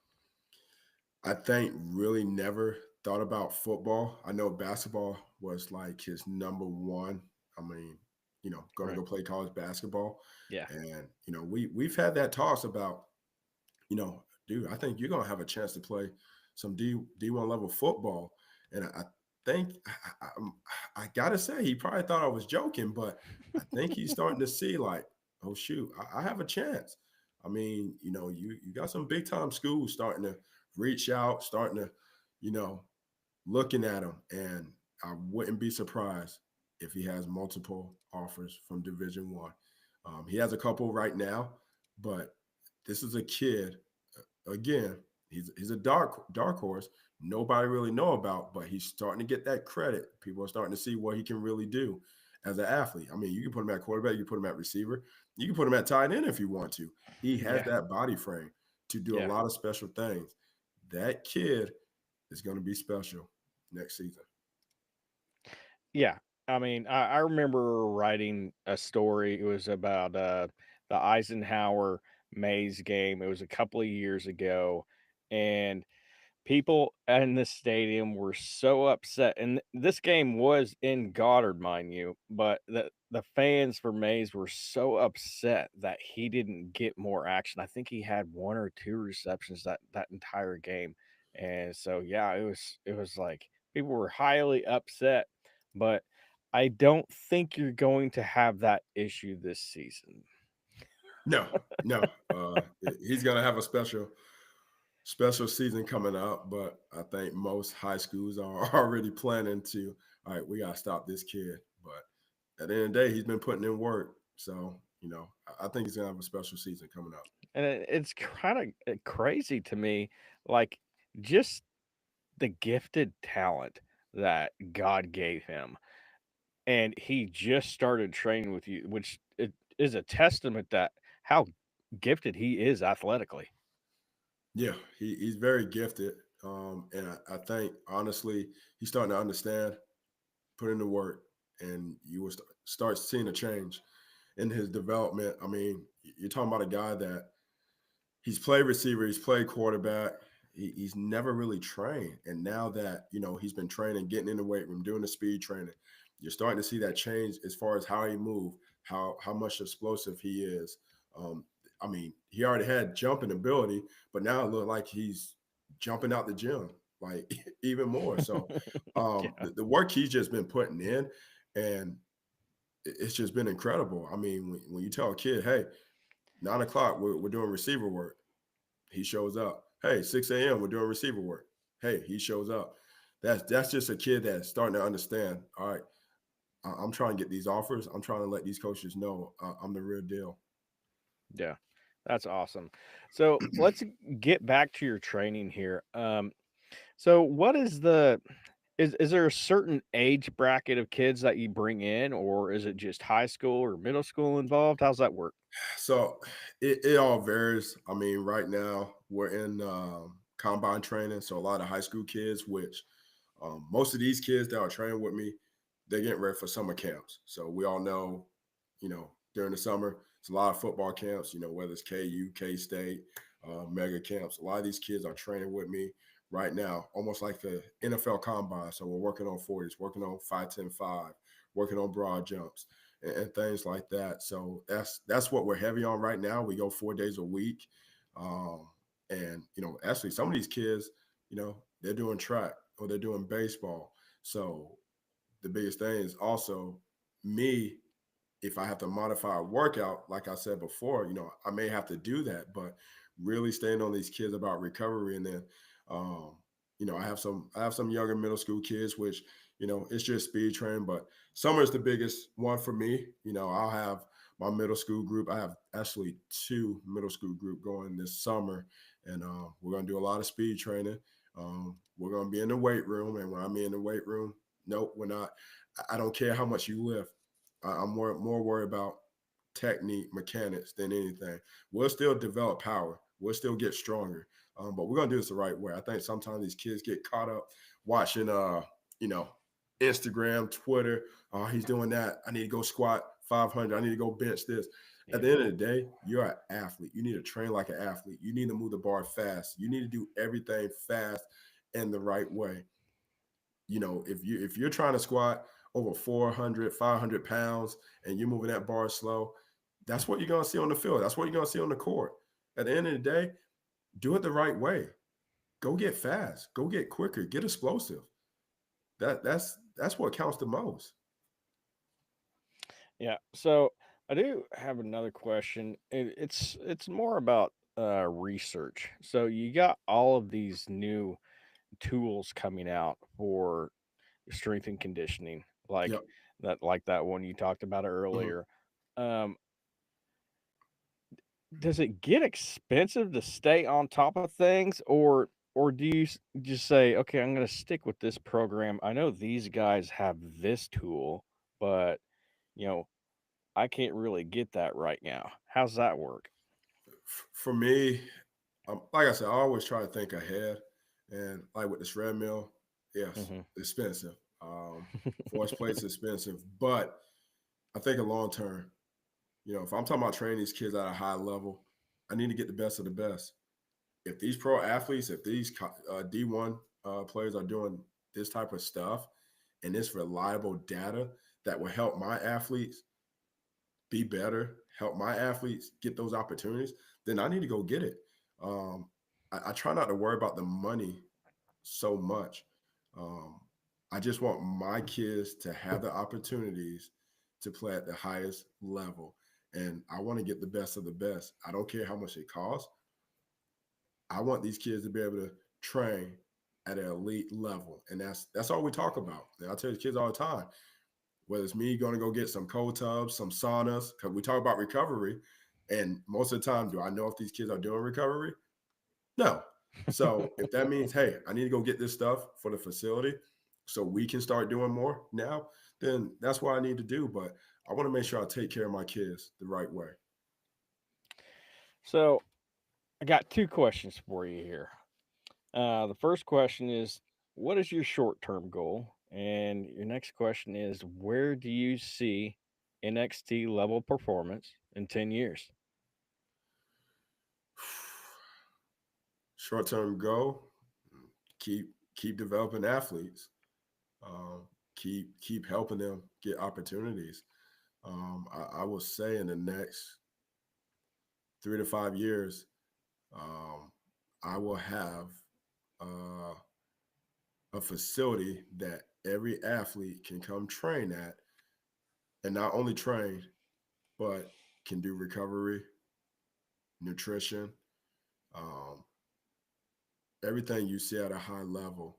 I think really never thought about football. I know basketball was like his number one. I mean, going to Right. go play college basketball, Yeah. and we've had that toss about, dude, I think you're gonna have a chance to play some D1 level football, and I think I gotta say he probably thought I was joking, but I think he's starting to see like, oh shoot, I have a chance. I mean, you got some big time schools starting to reach out, starting to, you know, looking at him, and I wouldn't be surprised if he has multiple offers from Division One. He has a couple right now, but this is a kid. Again, he's a dark horse. Nobody really know about, but he's starting to get that credit. People are starting to see what he can really do as an athlete. I mean, you can put him at quarterback, you can put him at receiver, you can put him at tight end if you want to. He has Yeah. that body frame to do a Yeah. lot of special things. That kid is going to be special next season. Yeah. I mean, I remember writing a story. It was about the Eisenhower Mays game. It was a couple of years ago. And people in the stadium were so upset, and this game was in Goddard, mind you, but the fans for Mays were so upset that he didn't get more action. I think he had 1 or 2 receptions that entire game, and so, yeah, it was like people were highly upset, but I don't think you're going to have that issue this season. No, no, he's going to have a special season coming up, but I think most high schools are already planning to, all right, we got to stop this kid. But at the end of the day, he's been putting in work. So, I think he's going to have a special season coming up. And it's kinda, crazy to me, like, just the gifted talent that God gave him, and he just started training with you, which it is a testament that how gifted he is athletically. Yeah, he's very gifted. And I think, honestly, he's starting to understand, put in the work, and you will start seeing a change in his development. I mean, you're talking about a guy that he's played receiver, he's played quarterback. He's never really trained, and now that he's been training, getting in the weight room, doing the speed training, you're starting to see that change as far as how he moved, how much explosive he is. Um, I mean, he already had jumping ability, but now it looks like he's jumping out the gym, like even more. So Yeah. the work he's just been putting in, and it's just been incredible. I mean, when you tell a kid, hey, 9 o'clock, we're doing receiver work, he shows up. Hey, 6 a.m., we're doing receiver work. Hey, he shows up. That's just a kid that's starting to understand. All right, I'm trying to get these offers. I'm trying to let these coaches know I'm the real deal. Yeah. That's awesome. So, let's get back to your training here. So what is is there a certain age bracket of kids that you bring in, or is it just high school or middle school involved? How's that work? So it all varies. I mean, right now we're in combine training, so a lot of high school kids, which most of these kids that are training with me, they're getting ready for summer camps. So we all know, during the summer, it's a lot of football camps. Whether it's KU, K State, mega camps. A lot of these kids are training with me right now, almost like the NFL combine. So we're working on 40s, working on 5, 10, 5, working on broad jumps and things like that. So that's what we're heavy on right now. We go 4 days a week, and actually some of these kids, they're doing track or they're doing baseball. So the biggest thing is also me, if I have to modify a workout, like I said before, I may have to do that, but really staying on these kids about recovery. And then, um, I have some younger middle school kids, which, it's just speed training, but summer is the biggest one for me. I'll have my middle school group. I have actually two middle school group going this summer, and we're going to do a lot of speed training. We're going to be in the weight room. And when I'm in the weight room, nope, we're not. I don't care how much you lift. I'm more worried about technique, mechanics than anything. We'll still develop power. We'll still get stronger. But we're gonna do this the right way. I think sometimes these kids get caught up watching, you know, Instagram, Twitter. Oh, he's doing that. I need to go squat 500. I need to go bench this. At the Yeah. end of the day, you're an athlete. You need to train like an athlete. You need to move the bar fast. You need to do everything fast and the right way. If you're trying to squat over 400, 500 pounds and you're moving that bar slow, that's what you're going to see on the field. That's what you're going to see on the court. At the end of the day, do it the right way. Go get fast. Go get quicker. Get explosive. That's what counts the most. Yeah. So I do have another question. It's more about research. So you got all of these new tools coming out for strength and conditioning, Yep. like that one you talked about Mhm. earlier. Um, does it get expensive to stay on top of things, or do you just say, okay, I'm going to stick with this program? I know these guys have this tool, but you know I can't really get that right now. How's that work? For me, like I said, I always try to think ahead. And like with the shred mill, yes, Hmm. expensive. Force plates expensive, but I think a long term. If I'm talking about training these kids at a high level, I need to get the best of the best. If these pro athletes, if these D1 players are doing this type of stuff and it's reliable data that will help my athletes be better, help my athletes get those opportunities, then I need to go get it. I try not to worry about the money so much. Um, I just want my kids to have the opportunities to play at the highest level. And I want to get the best of the best. I don't care how much it costs. I want these kids to be able to train at an elite level. And that's all we talk about. And I tell the kids all the time, whether it's me going to go get some cold tubs, some saunas, because we talk about recovery. And most of the time, do I know if these kids are doing recovery? No. So if that means, hey, I need to go get this stuff for the facility so we can start doing more now, then that's what I need to do. But I want to make sure I take care of my kids the right way. So I got two questions for you here. The first question is, what is your short term goal? And your next question is, where do you see NXT level performance in 10 years? Short term goal, keep developing athletes. Um, keep helping them get opportunities. I will say in the next 3 to 5 years, um, I will have uh, a facility that every athlete can come train at, and not only train, but can do recovery, nutrition, um, everything you see at a high level.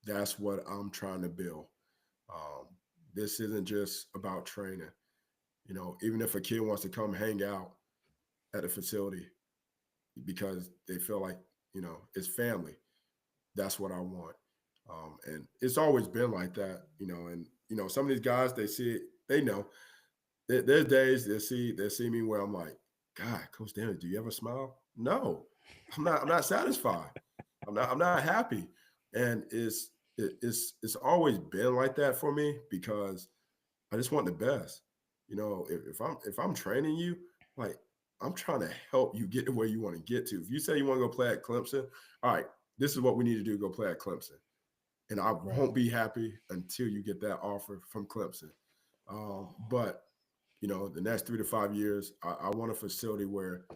That's what I'm trying to build. Um, this isn't just about training. Even if a kid wants to come hang out at a facility because they feel like, it's family, that's what I want. And it's always been like that, and some of these guys, they see it, they know. There's days they see me where I'm like, God, Coach Daniels, do you ever smile? No, I'm not satisfied. I'm not happy. And it's always been like that for me because I just want the best. If I'm training you, like, I'm trying to help you get to where you want to get to. If you say you want to go play at Clemson, all right, this is what we need to do, go play at Clemson. And I Right. won't be happy until you get that offer from Clemson. But the next 3 to 5 years, I want a facility where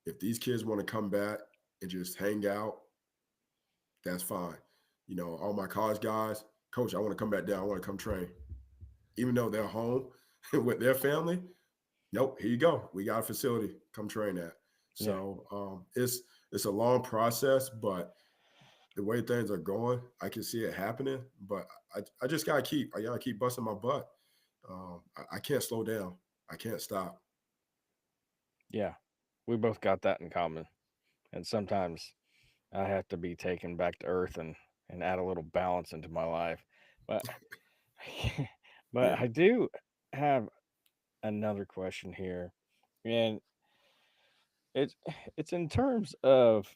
if these kids want to come back and just hang out, that's fine. All my college guys, coach, I want to come back down. I want to come train. even though they're home with their family. Nope, here you go. We got a facility. Come train at. Yeah. So it's a long process, but the way things are going, I can see it happening. But I just gotta keep busting my butt. I can't slow down. I can't stop. Yeah. We both got that in common. And sometimes I have to be taken back to earth and add a little balance into my life. But but Yeah. I do have another question here. And it's it's in terms of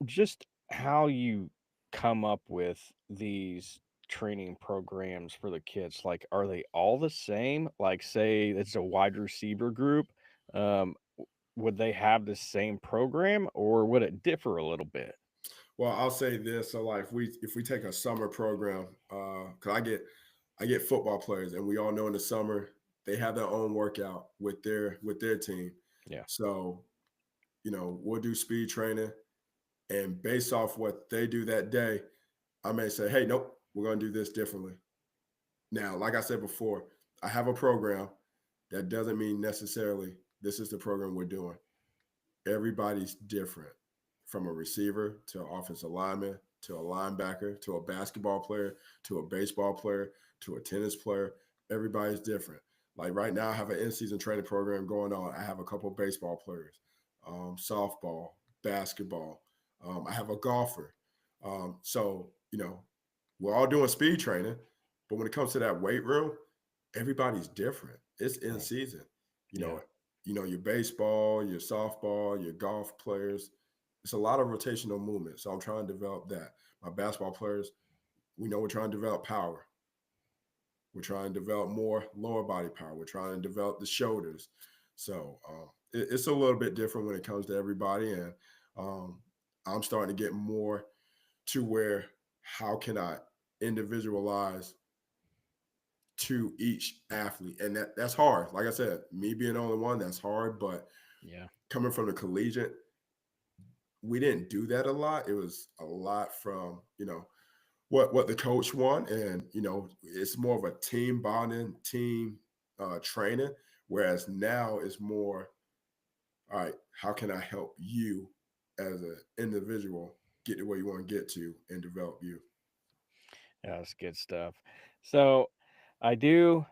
just how you come up with these training programs for the kids. Like, are they all the same? Like, say it's a wide receiver group. Would they have the same program or would it differ a little bit? Well, I'll say this. So like if we take a summer program, cause I get football players, and we all know in the summer they have their own workout with their team. Yeah. So we'll do speed training, and based off what they do that day, I may say, hey, nope, we're gonna do this differently. Now, like I said before, I have a program. That doesn't mean necessarily this is the program we're doing. Everybody's different, from a receiver to an offensive lineman to a linebacker to a basketball player to a baseball player to a tennis player. Everybody's different. Like right now, I have an in-season training program going on. I have a couple of baseball players, softball, basketball. I have a golfer. So we're all doing speed training, but when it comes to that weight room, everybody's different. It's in Yeah. season. You Yeah. know, your baseball, your softball, your golf players. It's a lot of rotational movement. So I'm trying to develop that. My basketball players, we know we're trying to develop power. We're trying to develop more lower body power. We're trying to develop the shoulders. So it's a little bit different when it comes to everybody. And um, I'm starting to get more to where how can I individualize to each athlete? And that's hard. Like I said, me being the only one, that's hard. But Yeah. coming from the collegiate, we didn't do that a lot. It was a lot from, what the coach want. And, it's more of a team bonding, team training. Whereas now it's more, all right, how can I help you as an individual get to where you want to get to and develop you? Yeah, that's good stuff. So I do.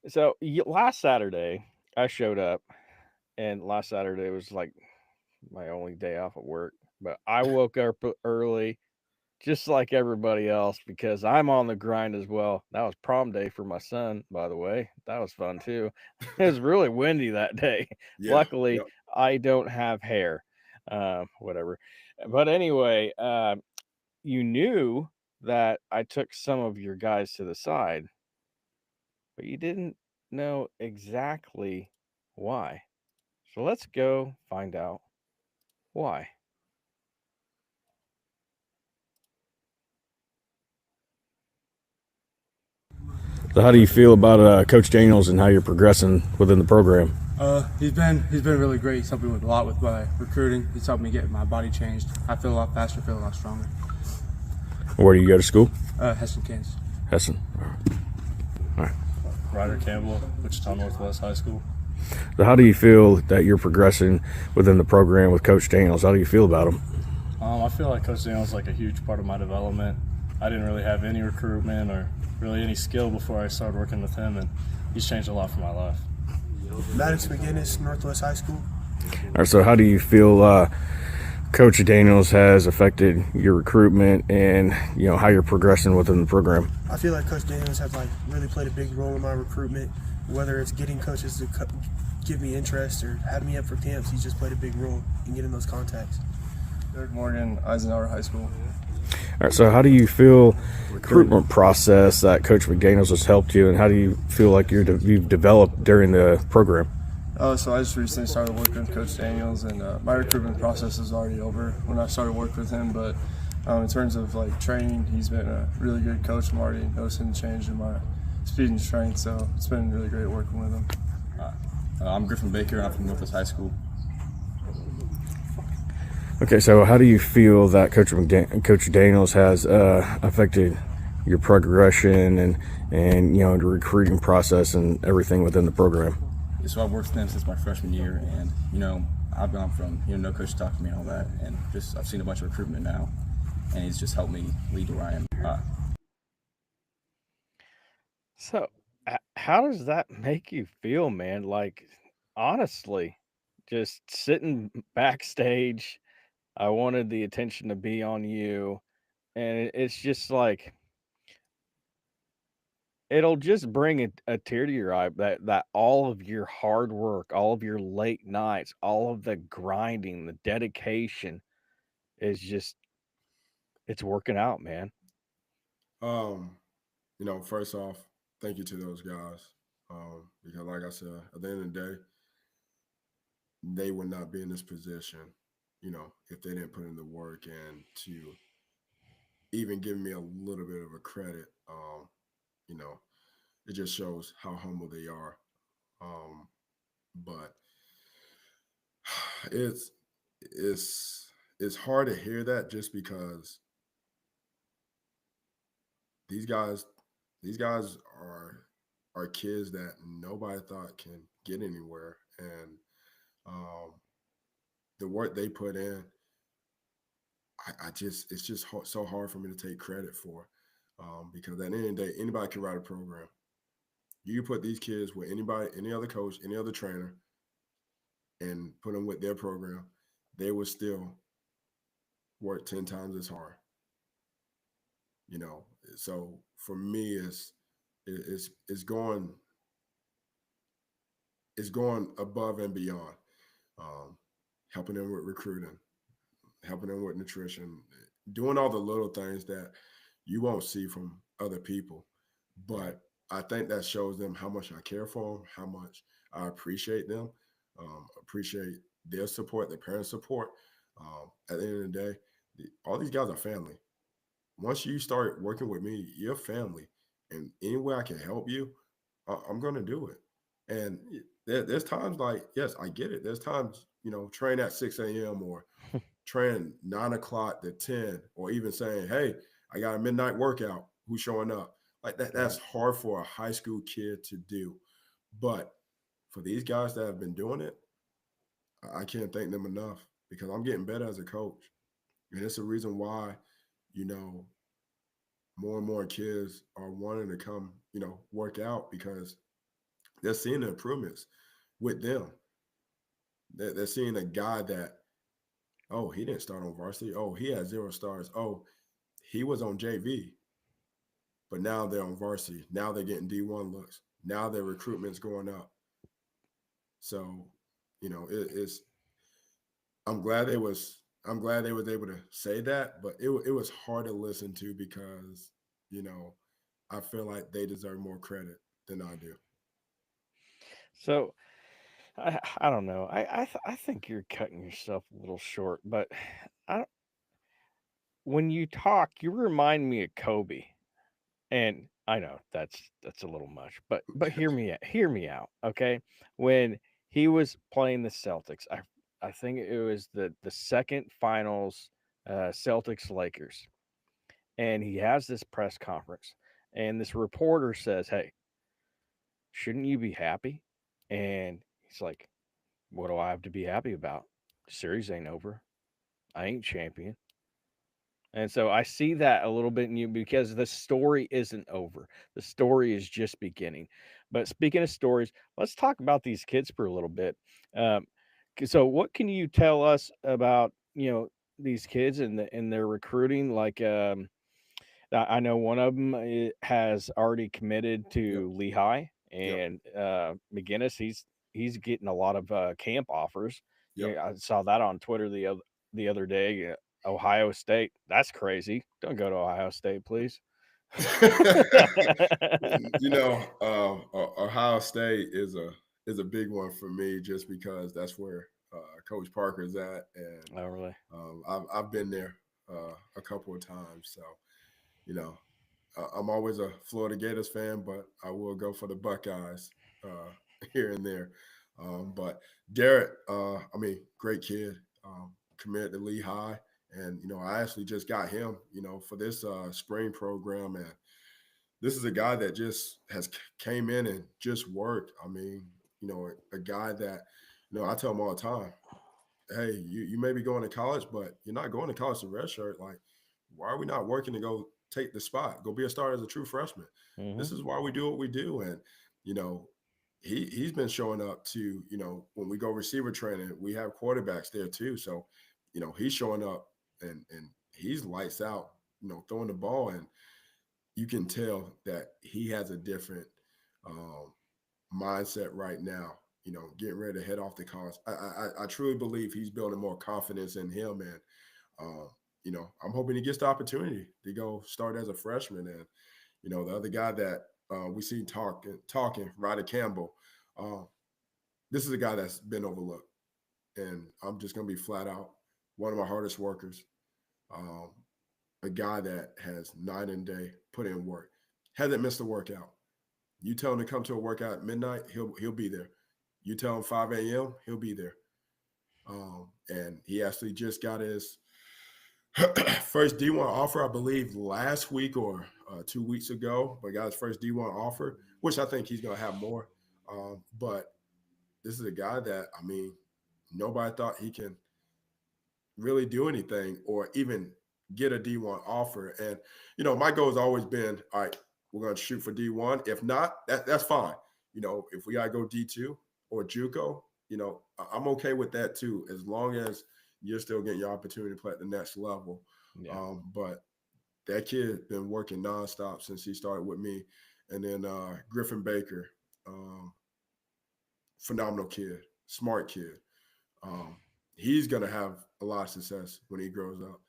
So last Saturday, I showed up, and last Saturday was like my only day off at work. But I woke up early, just like everybody else, because I'm on the grind as well. That was prom day for my son, by the way. That was fun too. It was really windy that day. Yeah. Luckily, Yep. I don't have hair. Whatever. But anyway, you knew that I took some of your guys to the side, but you didn't know exactly why. So let's go find out why. So, how do you feel about Coach Daniels and how you're progressing within the program? He's been really great. He's helped me with a lot with my recruiting. He's helped me get my body changed. I feel a lot faster, feel a lot stronger. Where do you go to school? Hessen, Kansas. Hessen. All right. Ryder Campbell, Wichita Northwest High School. So, how do you feel that you're progressing within the program with Coach Daniels? How do you feel about him? I feel like Coach Daniels is like a huge part of my development. I didn't really have any recruitment or really any skill before I started working with him, and he's changed a lot for my life. Maddox McGinnis, Northwest High School. All right. So, how do you feel Coach Daniels has affected your recruitment and how you're progressing within the program? I feel like Coach Daniels has really played a big role in my recruitment, whether it's getting coaches to give me interest or have me up for camps. He's just played a big role in getting those contacts. Derek Morgan, Eisenhower High School. All right, so how do you feel recruitment process that Coach McDaniels has helped you, and how do you feel like you've developed during the program? So I just recently started working with Coach Daniels, and my recruitment process is already over when I started working with him. But in terms of training, he's been a really good coach. I'm already noticing the change in my speed and strength, so it's been really great working with him. I'm Griffin Baker. I'm from Northwest High School. Okay, so how do you feel that Coach Daniels has affected your progression and you know, the recruiting process and everything within the program? So I've worked with him since my freshman year, and you know, I've gone from no coach talk to me and all that, and just I've seen a bunch of recruitment now, and he's just helped me lead to where I am. So, how does that make you feel, man? Like, honestly, just sitting backstage, I wanted the attention to be on you, and it's just like it'll just bring a tear to your eye that all of your hard work, all of your late nights, all of the grinding, the dedication is just it's working out, man. You know, first off, thank you to those guys. Because like I said, at the end of the day, they would not be in this position, you know, if they didn't put in the work and to even give me a little bit of a credit. You know, it just shows how humble they are. But it's it's hard to hear that just because these guys these guys are kids that nobody thought can get anywhere, and um, the work they put in, I just it's just so hard for me to take credit for, because at the end of the day, anybody can write a program. You put these kids with anybody, any other coach, any other trainer, and put them with their program, they would still work 10 times as hard. You know, so for me, it's going it's going above and beyond, um, helping them with recruiting, helping them with nutrition, doing all the little things that you won't see from other people. But I think that shows them how much I care for them, how much I appreciate them, appreciate their support, their parents' support. At the end of the day, all these guys are family. Once you start working with me, you're family. And any way I can help you, I'm going to do it. And there's times like, yes, I get it. There's times, you know, train at 6 a.m. or train 9 o'clock to 10, or even saying, hey, I got a midnight workout. Who's showing up? Like that's hard for a high school kid to do. But for these guys that have been doing it, I can't thank them enough because I'm getting better as a coach. And it's a reason why, you know, more and more kids are wanting to come, you know, work out because they're seeing the improvements with them. They're seeing a guy that, oh, he didn't start on varsity. Oh, he had 0 stars. Oh, he was on JV, but now they're on varsity. Now they're getting D1 looks. Now their recruitment's going up. So, you know, it's I'm glad they was able to say that, but it was hard to listen to because, you know, I feel like they deserve more credit than I do. So I don't know. I think you're cutting yourself a little short, but I don't, when you talk, you remind me of Kobe. And I know that's a little much, but hear me out, okay? When he was playing the Celtics, I think it was the second finals, Celtics Lakers, and he has this press conference, and this reporter says, "Hey, shouldn't you be happy?" And he's like, "What do I have to be happy about? The series ain't over. I ain't champion." And so I see that a little bit in you because the story isn't over. The story is just beginning. But speaking of stories, let's talk about these kids for a little bit. Um, so what can you tell us about, you know, these kids and their recruiting? Like, I know one of them has already committed Yep. to Lehigh, Yep. and McGinnis, he's getting a lot of camp offers. Yep. Yeah, I saw that on Twitter the other day. Ohio State, that's crazy. Don't go to Ohio State, please. You know, Ohio State is a big one for me just because that's where Coach Parker's at, and Oh, really? I've been there a couple of times. So, you know, I'm always a Florida Gators fan, but I will go for the Buckeyes uh, here and there. But Garrett, I mean, great kid, committed to Lehigh, and you know, I actually just got him, you know, for this spring program, and this is a guy that just came in and just worked. I mean, a guy that, I tell him all the time, hey, you may be going to college, but you're not going to college to redshirt. Like, why are we not working to go take the spot, go be a starter as a true freshman? Mm-hmm. This is why we do what we do. And, he's been showing up to, when we go receiver training, we have quarterbacks there too. So, he's showing up and he's lights out, throwing the ball. And you can tell that he has a different mindset right now, getting ready to head off to college. I truly believe he's building more confidence in him. And, I'm hoping he gets the opportunity to go start as a freshman. And, the other guy that we see talking, Ryder Campbell, this is a guy that's been overlooked. And I'm just going to be flat out one of my hardest workers. A guy that has night and day put in work, hasn't missed a workout. You tell him to come to a workout at midnight, he'll be there. You tell him 5 a.m., he'll be there. And he actually just got his first D1 offer, I believe, last week or 2 weeks ago, but got his first D1 offer, which I think he's going to have more. But this is a guy that, I mean, nobody thought he can really do anything or even get a D1 offer. And, my goal has always been, all right, we're going to shoot for D1. If not, that's fine. If we got to go D2 or JUCO, I'm okay with that too, as long as you're still getting your opportunity to play at the next level. Yeah. But that kid been working nonstop since he started with me. And then Griffin Baker, phenomenal kid, smart kid. He's going to have a lot of success when he grows up.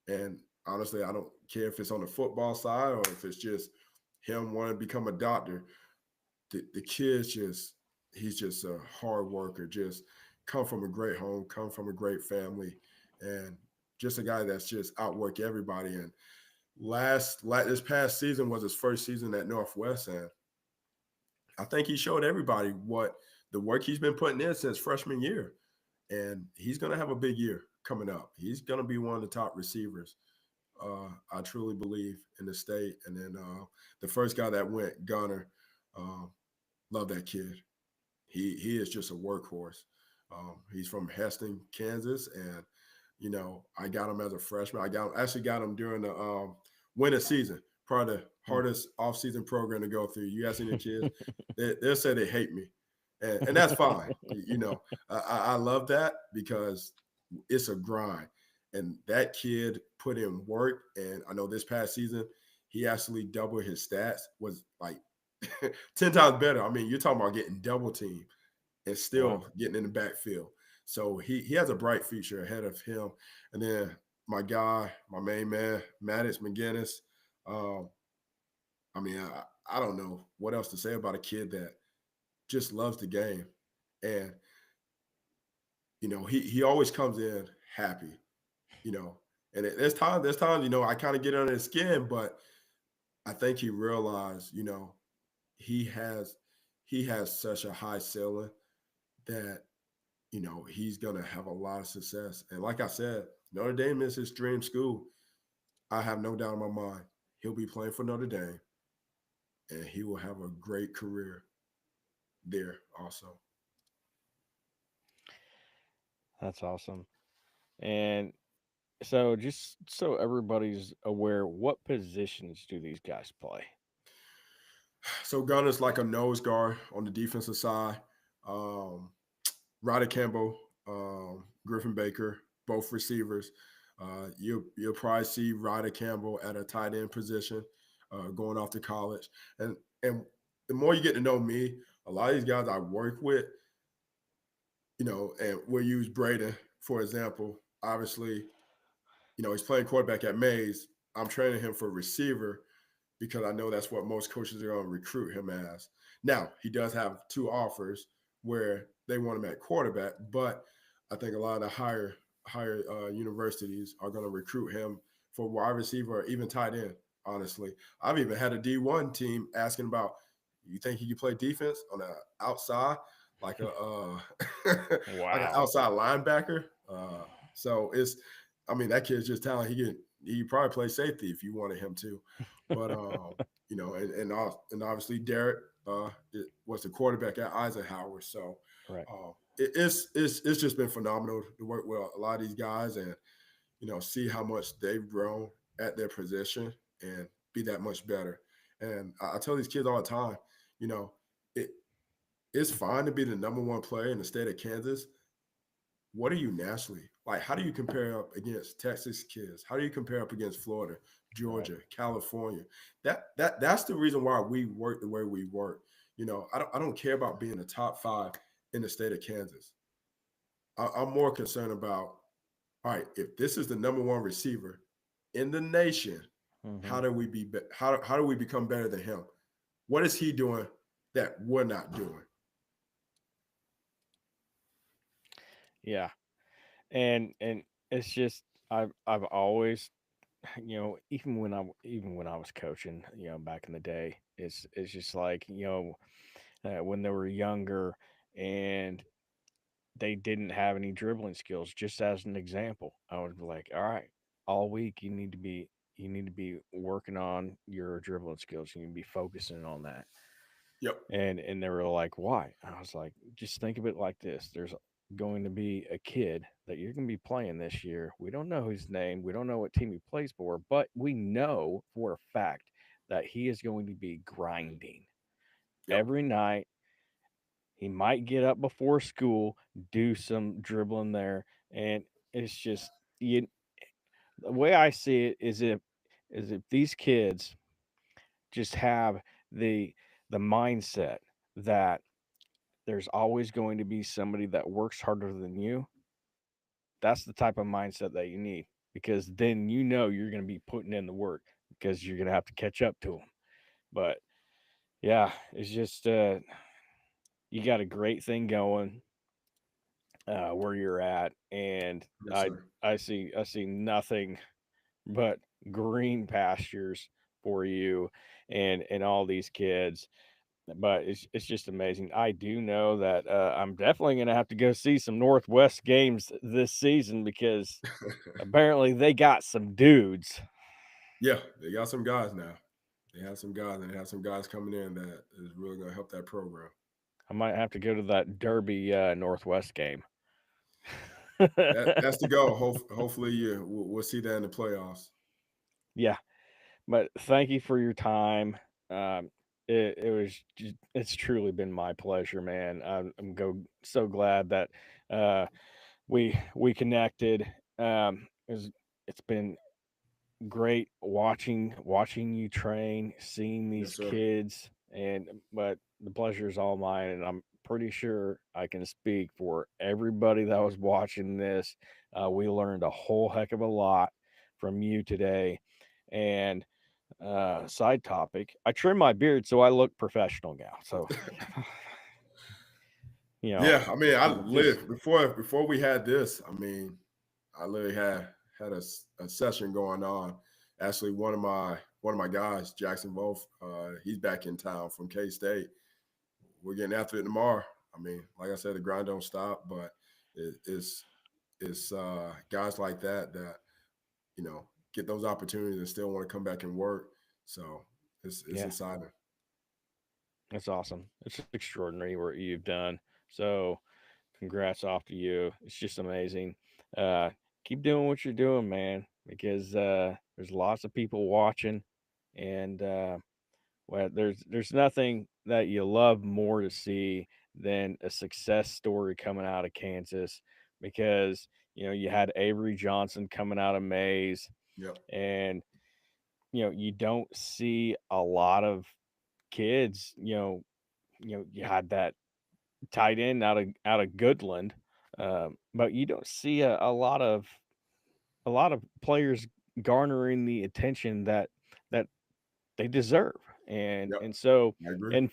And honestly, I don't care if it's on the football side or if it's just him wanting to become a doctor. The kid's he's just a hard worker, just come from a great home, come from a great family, and just a guy that's just outwork everybody. And this past season was his first season at Northwest, and I think he showed everybody what the work he's been putting in since freshman year. And he's going to have a big year coming up. He's going to be one of the top receivers, I truly believe, in the state. And then the first guy that went, Gunner, love that kid. He is just a workhorse. He's from Heston, Kansas, and I got him as a freshman. Actually got him during the winter season, probably the hardest off-season program to go through. You ask any kids, they'll say they hate me, and that's fine. I love that because it's a grind, and that kid put in work. And I know this past season he actually doubled his stats, was like 10 times better. I mean, you're talking about getting double teamed and still getting in the backfield. So he has a bright future ahead of him. And then my guy, my main man, Maddox McGinnis. I mean, I don't know what else to say about a kid that just loves the game. And, he always comes in happy, and there's times, I kind of get under his skin, but I think he realized, he has such a high ceiling that, he's going to have a lot of success. And like I said, Notre Dame is his dream school. I have no doubt in my mind he'll be playing for Notre Dame, and he will have a great career there also. That's awesome. And so just so everybody's aware, what positions do these guys play? So Gunner's like a nose guard on the defensive side. Ryder Campbell, Griffin Baker, both receivers. You'll probably see Ryder Campbell at a tight end position going off to college. And the more you get to know me, a lot of these guys I work with, and we'll use Braden, for example. Obviously, he's playing quarterback at Mays. I'm training him for receiver because I know that's what most coaches are going to recruit him as. Now, he does have 2 offers where they want him at quarterback, but I think a lot of the higher universities are going to recruit him for wide receiver or even tight end, honestly. I've even had a D1 team asking about, you think he could play defense on the outside, like like an outside linebacker? So that kid's just talented. He could probably play safety if you wanted him to. But and obviously Derek was the quarterback at Eisenhower. So Right. it's just been phenomenal to work with a lot of these guys and see how much they've grown at their position and be that much better. And I tell these kids all the time, you know, it it's fine to be the number one player in the state of Kansas. What are you nationally? Like, how do you compare up against Texas kids? How do you compare up against Florida, Right. Georgia, California? That's the reason why we work the way we work. I don't care about being the top five in the state of Kansas. I'm more concerned about, all right, if this is the number one receiver in the nation, Hmm. how do we become better than him? What is he doing that we're not doing? Yeah. And it's just I've always even when I was coaching, back in the day, it's just like, when they were younger and they didn't have any dribbling skills. Just as an example, I would be like, all right, all week you need to be working on your dribbling skills. You need to be focusing on that. Yep. And they were like, why? I was like, just think of it like this. There's going to be a kid that you're going to be playing this year. We don't know his name. We don't know what team he plays for, but we know for a fact that he is going to be grinding Yep. every night. He might get up before school, do some dribbling there, and it's just you. The way I see it is if these kids just have the the mindset that there's always going to be somebody that works harder than you. That's the type of mindset that you need, because then you're going to be putting in the work, because you're going to have to catch up to them. But yeah, it's just you got a great thing going where you're at, and Yes, I sir. I see nothing but green pastures for you and all these kids. But it's just amazing. I do know that I'm definitely going to have to go see some Northwest games this season, because apparently they got some dudes. Yeah, they got some guys now. They have some guys, and they have some guys coming in that is really going to help that program. I might have to go to that Derby Northwest game. That's the goal. Hopefully, we'll see that in the playoffs. Yeah, but thank you for your time. Um, it's truly been my pleasure, man. So glad that uh, we connected. It's been great watching you train, seeing Yes, these sir. kids, and but the pleasure is all mine, and I'm pretty sure I can speak for everybody that was watching this. We learned a whole heck of a lot from you today. And side topic, I trim my beard so I look professional now. So you know, Yeah, I mean, I just lived before we had this. I mean, I literally had a session going on. Actually, one of my guys, Jackson Wolf, he's back in town from K State. We're getting after it tomorrow. I mean, like I said, the grind don't stop, but it's guys like that get those opportunities and still want to come back and work. So it's yeah, exciting. it's awesome. It's extraordinary what you've done. So congrats off to you. It's just amazing. Uh, keep doing what you're doing, man, because there's lots of people watching, and well, there's nothing that you love more to see than a success story coming out of Kansas, because you had Avery Johnson coming out of Mays, Yep. and you don't see a lot of kids. You had that tight end out of Goodland, but you don't see a lot of players garnering the attention that they deserve. And Yep. and so I agree.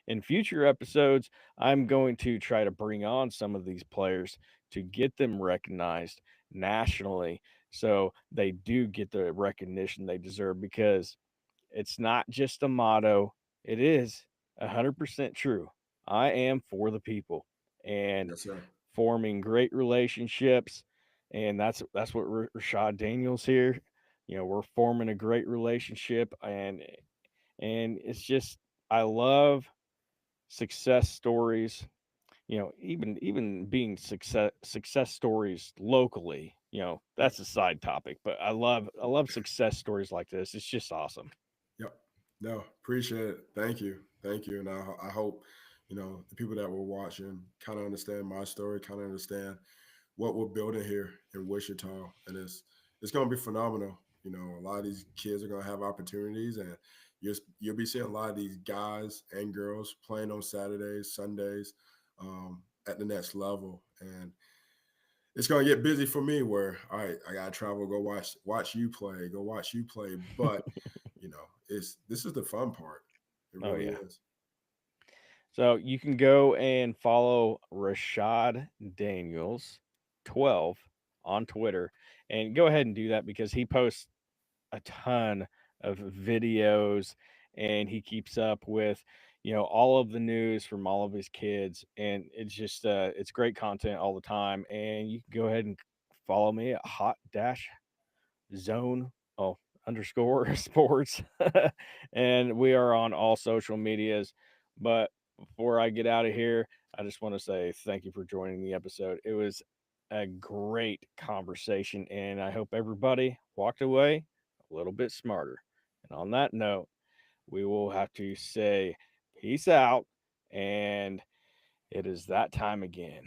in future episodes, I'm going to try to bring on some of these players to get them recognized nationally, so they do get the recognition they deserve, because it's not just a motto, it is 100% true. I am for the people, and Yes, sir. forming great relationships, and that's what Rashad Daniels here we're forming a great relationship, and it's just I love success stories. Even being success stories locally. That's a side topic, but I love success stories like this. It's just awesome. Yep. No, appreciate it. Thank you. And I hope the people that were watching kind of understand my story, kind of understand what we're building here in Wichita, and it's going to be phenomenal. A lot of these kids are going to have opportunities, and you'll be seeing a lot of these guys and girls playing on Saturdays, Sundays, at the next level, and it's going to get busy for me. Where all right, I got to travel, go watch you play, but this is the fun part. It Oh really yeah. is. So you can go and follow Rashad Daniels 12 on Twitter, and go ahead and do that because he posts a ton of videos, and he keeps up with all of the news from all of his kids, and it's just it's great content all the time. And you can go ahead and follow me at hot dash zone underscore sports. And we are on all social medias. But before I get out of here, I just want to say thank you for joining the episode. It was a great conversation, and I hope everybody walked away a little bit smarter. And on that note, we will have to say peace out, and it is that time again.